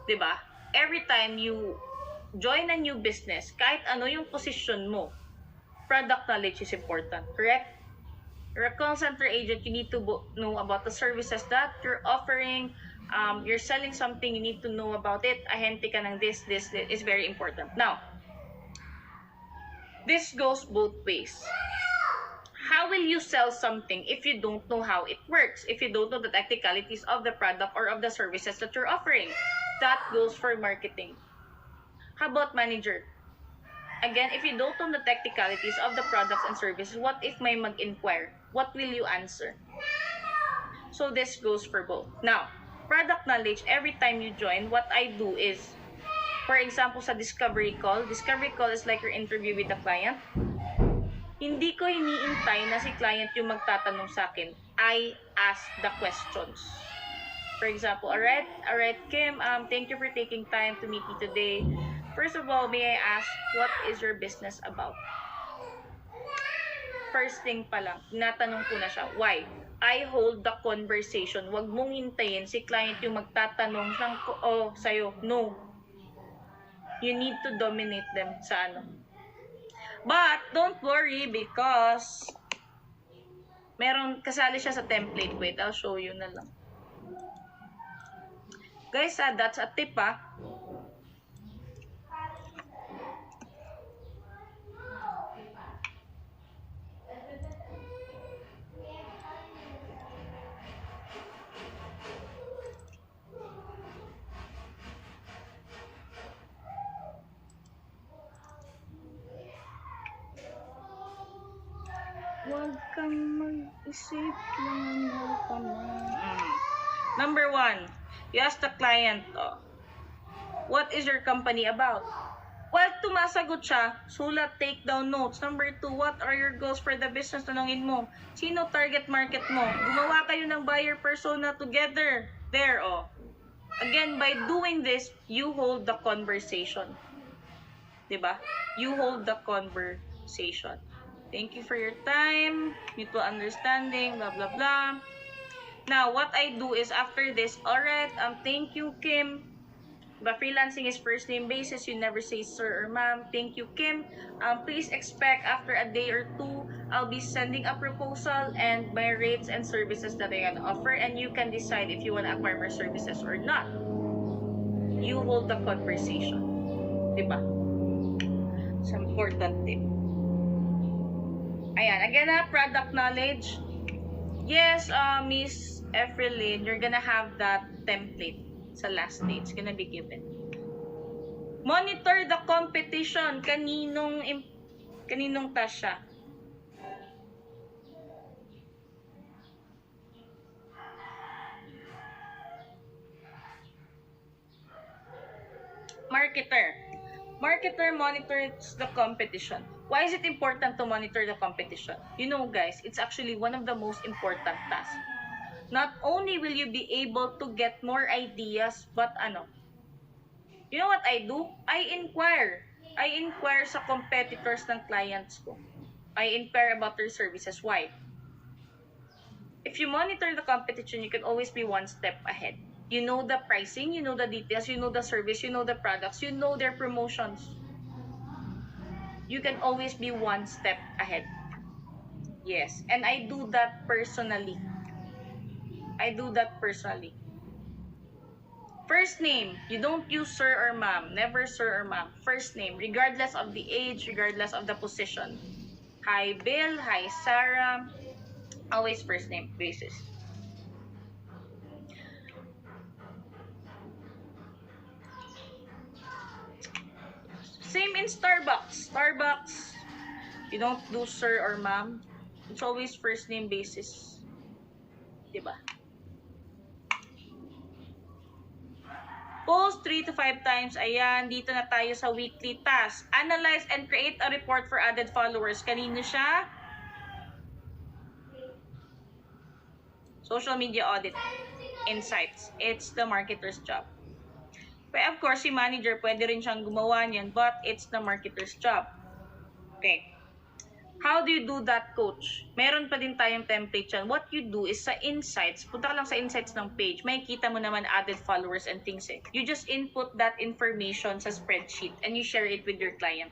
Diba? Every time you join a new business, kahit ano yung position mo, product knowledge is important. Correct? You're a call center agent, you need to know about the services that you're offering. You're selling something, you need to know about it. Ahente ka ng this is very important. Now, this goes both ways. How will you sell something if you don't know how it works? If you don't know the technicalities of the product or of the services that you're offering? That goes for marketing. How about manager? Again, if you don't know the technicalities of the products and services, what if may mag-inquire? What will you answer? So this goes for both. Now, product knowledge, every time you join, what I do is, for example, sa discovery call is like your interview with the client. Hindi ko iniintay na si client yung magtatanong sa akin. I ask the questions. For example, alright, Kim, thank you for taking time to meet me today. First of all, may I ask, what is your business about? First thing pa lang, natanong ko na siya. Why? I hold the conversation. Huwag mong hintayin si client yung magtatanong sa'yo. No. You need to dominate them sa ano. But, don't worry because kasali siya sa template. Wait, I'll show you na lang. Guys, that's a tip, Huwag kang mag-isip lang ka na. Number 1, you ask the client, what is your company about? Well, tumasagot siya, sulat, take down notes. Number 2, what are your goals for the business? Tanongin mo, sino target market mo? Gumawa kayo ng buyer persona together. There, Again, by doing this, you hold the conversation. Diba? You hold the conversation. Thank you for your time, mutual understanding, blah, blah, blah. Now, what I do is after this, alright, thank you, Kim. But freelancing is first name basis. You never say sir or ma'am. Thank you, Kim. Please expect after a day or 2, I'll be sending a proposal and my rates and services that I can offer. And you can decide if you want to acquire more services or not. You hold the conversation. Diba? It's an important tip. Ayan, again product knowledge. Yes, Miss Efrelyn, you're gonna have that template sa last day. It's gonna be given. Monitor the competition. Kaninong task siya? Marketer monitors the competition. Why is it important to monitor the competition? You know, guys, it's actually one of the most important tasks. Not only will you be able to get more ideas, but you know what I do? I inquire sa competitors ng clients ko. I inquire about their services. Why? If you monitor the competition, you can always be one step ahead. You know the pricing, you know the details, you know the service, you know the products, you know their promotions. You can always be one step ahead. Yes, and I do that personally. First name, you don't use sir or ma'am. Never sir or ma'am. First name, regardless of the age, regardless of the position. Hi Bill, hi Sarah. Always first name basis. Same in Starbucks. You don't do sir or ma'am. It's always first name basis. Diba? Post 3 to 5 times. Ayan, dito na tayo sa weekly task. Analyze and create a report for added followers. Kanino siya? Social media audit. Insights. It's the marketer's job. But of course, si manager, pwede rin siyang gumawa niyan, but it's the marketer's job. Okay. How do you do that, coach? Meron pa din tayong template yan. What you do is sa insights, punta ka lang sa insights ng page, may kita mo naman added followers and things eh. You just input that information sa spreadsheet and you share it with your client.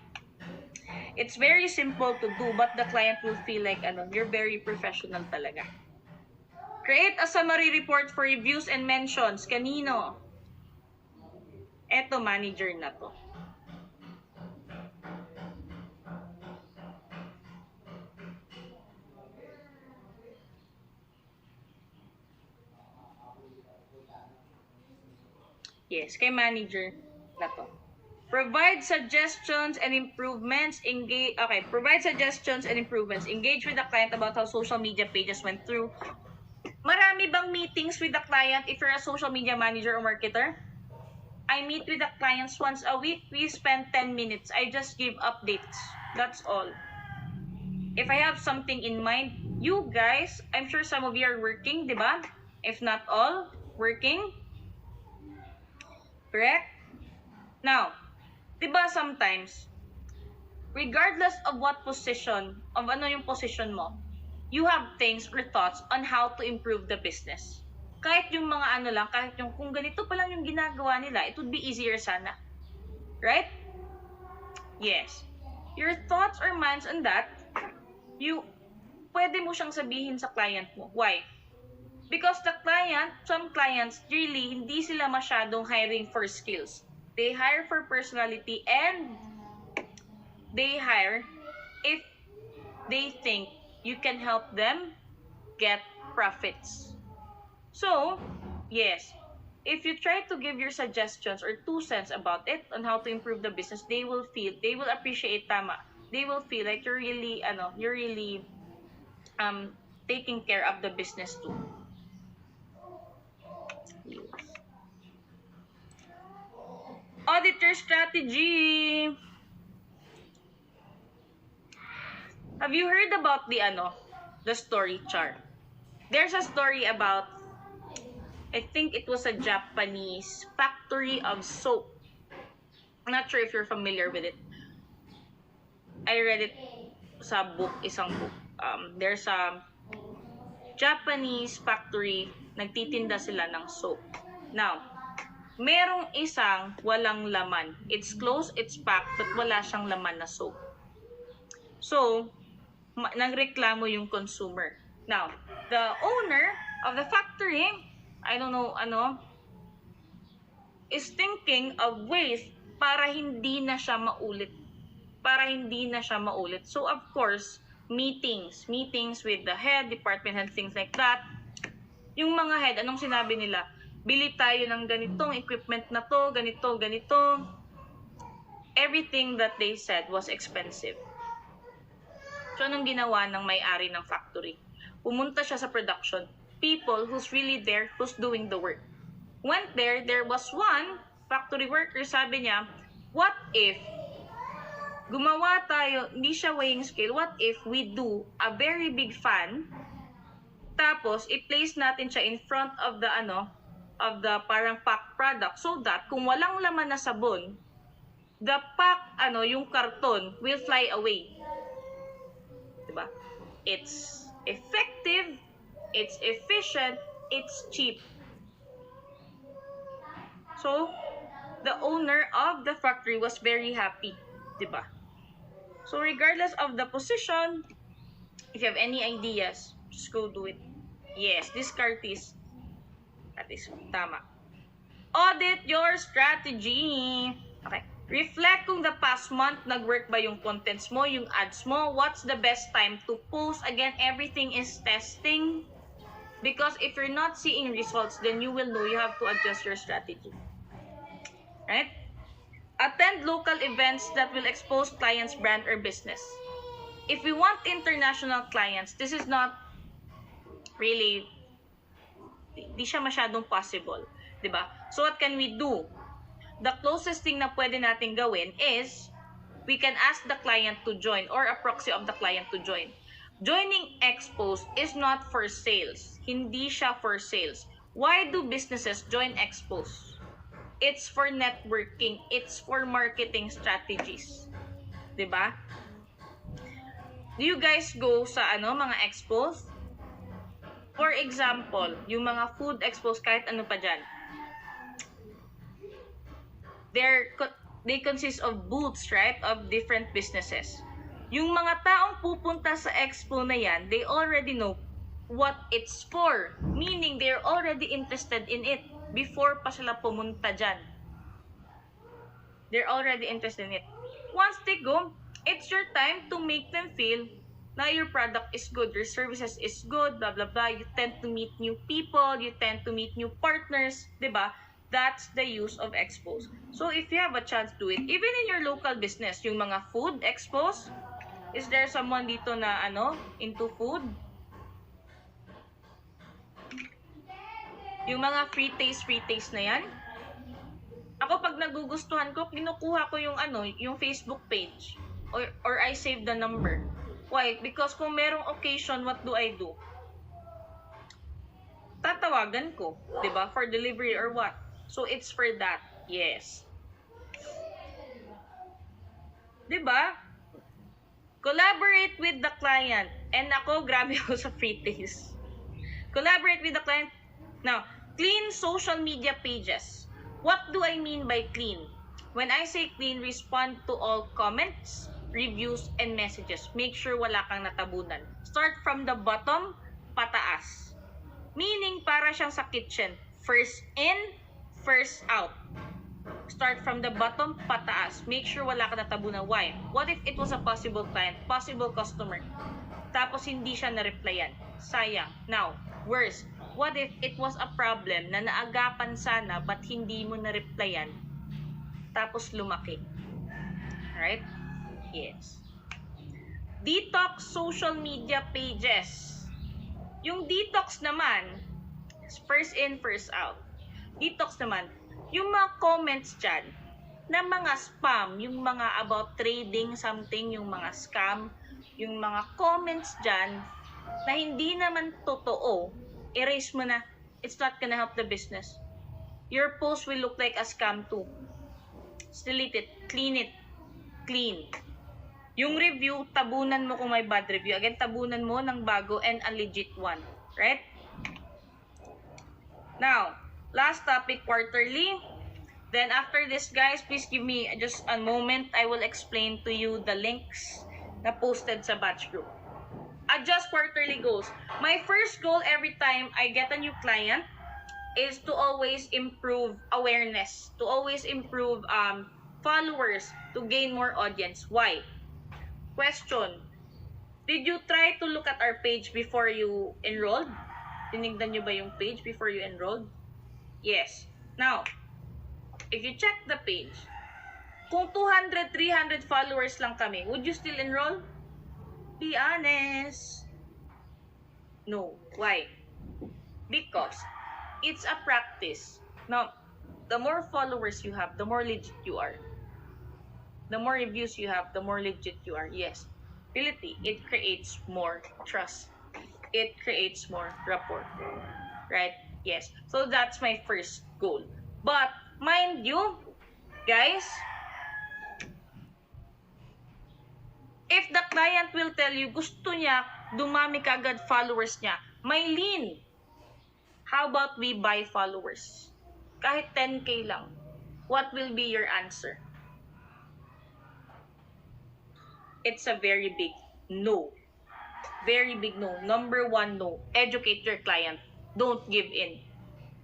It's very simple to do, but the client will feel like you're very professional talaga. Create a summary report for reviews and mentions. Kanino? Eto, manager na to. Yes, kay manager na to. Provide suggestions and improvements. Provide suggestions and improvements. Engage with the client about how social media pages went through. Marami bang meetings with the client if you're a social media manager or marketer? I meet with the clients once a week. We spend 10 minutes. I just give updates. That's all. If I have something in mind, you guys, I'm sure some of you are working, di ba? If not all, working. Correct? Now, di ba sometimes, regardless of what position, of ano yung position mo, you have things or thoughts on how to improve the business. Kahit yung mga ano lang, kahit yung kung ganito pa lang yung ginagawa nila, it would be easier sana. Right? Yes. Your thoughts or minds on that, pwede mo siyang sabihin sa client mo. Why? Because some clients, really, hindi sila masyadong hiring for skills. They hire for personality and they hire if they think you can help them get profits. So, yes, if you try to give your suggestions or 2 cents about it on how to improve the business, they will appreciate tama. They will feel like you're really taking care of the business too. Auditor strategy. Have you heard about the story, Char? There's a story about, I think it was a Japanese factory of soap. I'm not sure if you're familiar with it. I read it sa isang book. There's a Japanese factory, nagtitinda sila ng soap. Now, merong isang walang laman. It's closed, it's packed, but wala siyang laman na soap. So, nagreklamo yung consumer. Now, the owner of the factory, I don't know, is thinking of ways para hindi na siya maulit. So, of course, meetings with the head, department head, things like that. Yung mga head, anong sinabi nila? Bili tayo ng ganitong equipment na to, ganito. Everything that they said was expensive. So, anong ginawa ng may-ari ng factory? Pumunta siya sa production. People who's really there, who's doing the work. Went there was one factory worker, sabi niya, what if gumawa tayo, hindi siya weighing scale, what if we do a very big fan, tapos i-place natin siya in front of the parang pack product, so that kung walang laman na sabon, the pack, yung karton will fly away. Diba? It's effective, it's efficient, it's cheap. So, the owner of the factory was very happy. Diba? So, regardless of the position, if you have any ideas, just go do it. Yes, this card is tama. Audit your strategy. Okay. Reflect kung the past month nag-work ba yung contents mo, yung ads mo, what's the best time to post. Again, everything is testing. Because if you're not seeing results, then you will know you have to adjust your strategy. Right? Attend local events that will expose clients' brand or business. If we want international clients, this is not really, di siya masyadong possible. Diba? So what can we do? The closest thing na pwede natin gawin is, we can ask the client to join or a proxy of the client to join. Joining expos is not for sales. Hindi siya for sales. Why do businesses join expos? It's for networking. It's for marketing strategies. Diba? Do you guys go sa mga expos? For example, yung mga food expos, kahit ano pa dyan. They consist of booths, right? Of different businesses. Yung mga taong pupunta sa expo na yan, they already know what it's for. Meaning, they're already interested in it before pa sila pumunta dyan. They're already interested in it. Once they go, it's your time to make them feel na your product is good, your services is good, blah, blah, blah. You tend to meet new people, you tend to meet new partners, diba? That's the use of expos. So if you have a chance, do it. Even in your local business, yung mga food expos, is there someone dito na into food? Yung mga free taste na yan. Ako pag nagugustuhan ko, kinukuha ko yung Facebook page. Or I save the number. Why? Because kung merong occasion, what do I do? Tatawagan ko, 'di ba? For delivery or what? So it's for that. Yes. 'Di ba? Collaborate with the client. And ako, grabe ako sa free taste. Collaborate with the client. Now, clean social media pages. What do I mean by clean? When I say clean, respond to all comments, reviews, and messages. Make sure wala kang natabunan. Start from the bottom, pataas. Meaning, para siyang sa kitchen. First in, first out. Start from the bottom, pataas. Make sure wala ka natabunan. Why? What if it was a possible client, possible customer? Tapos hindi siya na-replyan. Sayang. Now, worse. What if it was a problem na naagapan sana but hindi mo na-replyan? Tapos lumaki. Alright? Yes. Detox social media pages. Yung detox naman, first in, first out. Detox naman, yung mga comments dyan, na mga spam, yung mga about trading something, yung mga scam, yung mga comments dyan, na hindi naman totoo, erase mo na. It's not gonna help the business. Your post will look like a scam too. Just delete it. Clean it. Clean. Yung review, tabunan mo kung may bad review. Again, tabunan mo ng bago and a legit one. Right? Now, last topic, quarterly. Then after this, guys, please give me just a moment. I will explain to you the links na posted sa batch group. Adjust quarterly goals. My first goal every time I get a new client is to always improve awareness. To always improve followers. To gain more audience. Why? Question, did you try to look at our page before you enrolled? Tinignan nyo ba yung page before you enrolled? Yes. Now, if you check the page, kung 200, 300 followers lang kami, would you still enroll? Be honest. No. Why? Because it's a practice. Now, the more followers you have, the more legit you are. The more reviews you have, the more legit you are. Yes. Ability, it creates more trust. It creates more rapport. Right? Yes. So that's my first goal. But, mind you, guys, if the client will tell you, gusto niya, dumami kagad followers niya, may lean. How about we buy followers? Kahit 10K lang. What will be your answer? It's a very big no. Very big no. Number one, no. Educate your client. Don't give in.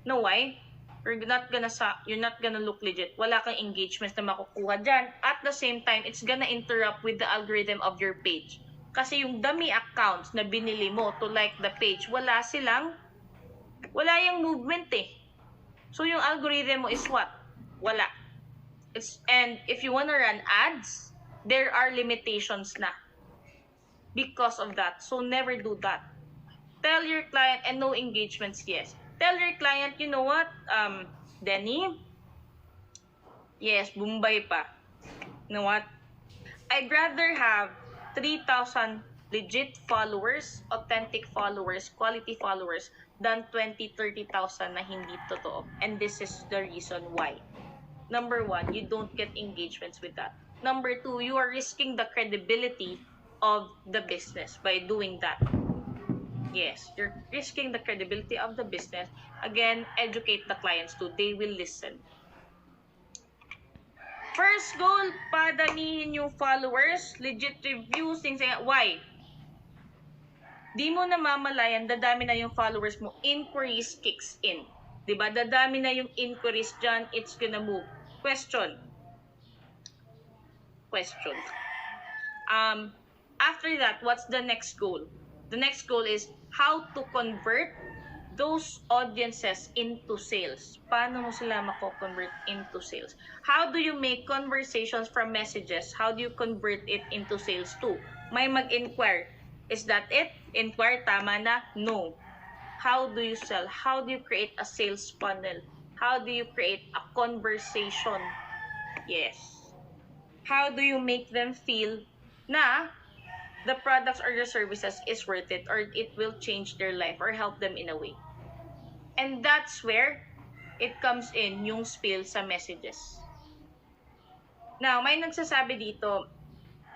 No, why? You're not gonna look legit. Wala kang engagements na makukuha dyan. At the same time, it's gonna interrupt with the algorithm of your page. Kasi yung dummy accounts na binili mo to like the page, wala yung movement eh. So yung algorithm mo is what? Wala. And if you wanna run ads, there are limitations na because of that. So never do that. Tell your client, and no engagements, yes. Tell your client, you know what, Denny? Yes, Bombay pa. You know what? I'd rather have 3,000 legit followers, authentic followers, quality followers, than 20, 30,000 na hindi totoo. And this is the reason why. Number one, you don't get engagements with that. Number two, you are risking the credibility of the business by doing that. Yes, you're risking the credibility of the business. Again, educate the clients too. They will listen. First goal, padamihin yung followers, legit reviews, things like that. Why? Di mo namamalayan, dadami na yung followers mo, inquiries kicks in. Diba? Dadami na yung inquiries dyan, it's gonna move. Question. After that, what's the next goal? The next goal is how to convert those audiences into sales. Paano mo sila mako-convert into sales? How do you make conversations from messages? How do you convert it into sales too? May mag-inquire. Is that it? Inquire, tama na? No. How do you sell? How do you create a sales funnel? How do you create a conversation? Yes. How do you make them feel na the products or the services is worth it, or it will change their life or help them in a way? And that's where it comes in, yung spill sa messages. Now, may nagsasabi dito,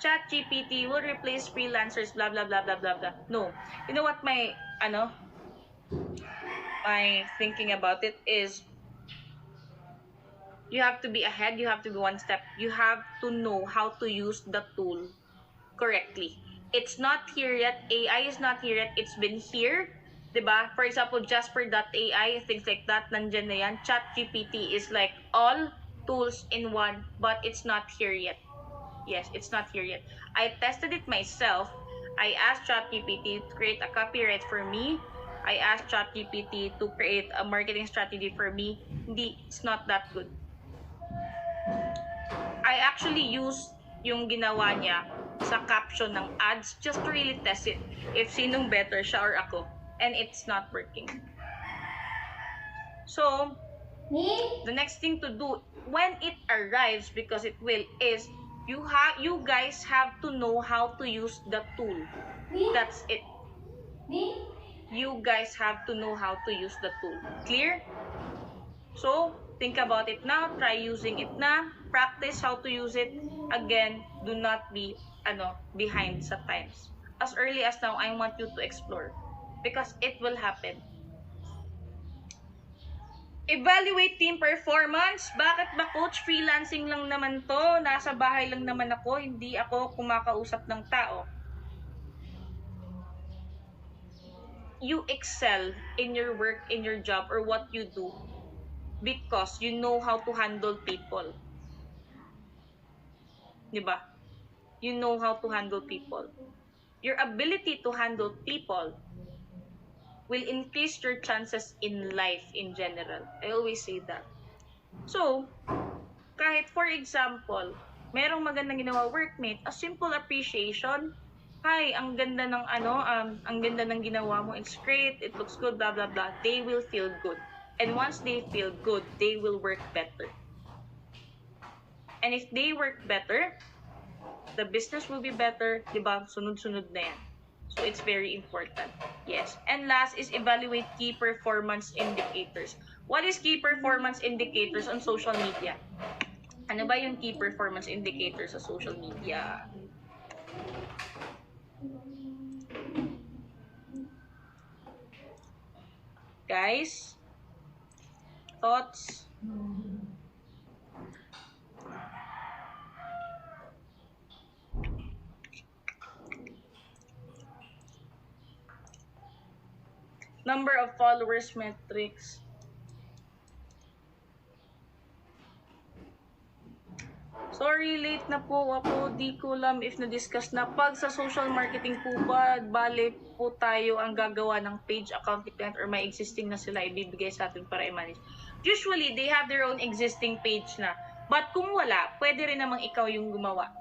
ChatGPT will replace freelancers, blah, blah, blah, blah, blah, blah. No. You know what my thinking about it is, you have to be ahead, you have to be one step. You have to know how to use the tool correctly. It's not here yet. AI is not here yet. It's been here. Diba? For example, Jasper.ai, things like that, nandyan na yan. ChatGPT is like all tools in one, but it's not here yet. Yes, it's not here yet. I tested it myself. I asked ChatGPT to create a copyright for me. I asked ChatGPT to create a marketing strategy for me. Hindi, it's not that good. I actually used yung ginawa niya sa caption ng ads just to really test it. If sinong better, siya or ako. And it's not working. So, the next thing to do when it arrives, because it will, is you guys have to know how to use the tool. That's it. You guys have to know how to use the tool. Clear? So, think about it now. Try using it na. Practice how to use it. Again, do not be behind sa times. As early as now, I want you to explore. Because it will happen. Evaluate team performance. Bakit ba, coach? Freelancing lang naman to. Nasa bahay lang naman ako. Hindi ako kumakausap ng tao. You excel in your work, in your job, or what you do because you know how to handle people. Diba? You know how to handle people. Your ability to handle people will increase your chances in life in general. I always say that. So, kahit for example, merong magandang ginawa workmate, a simple appreciation, hi, ang ganda ng ang ganda ng ginawa mo, it's great, it looks good, blah, blah, blah. They will feel good. And once they feel good, they will work better. And if they work better, the business will be better, diba? Sunod-sunod na yan. So, it's very important. Yes. And last is evaluate key performance indicators. What is key performance indicators on social media? Ano ba yung key performance indicators sa social media? Guys? Thoughts? Number of followers metrics. Sorry, late na po ako. Di ko alam if na-discuss na. Pag sa social marketing po ba, bale po tayo ang gagawa ng page, account, client, or may existing na sila ibibigay sa atin para i-manage. Usually, they have their own existing page na. But kung wala, pwede rin namang ikaw yung gumawa.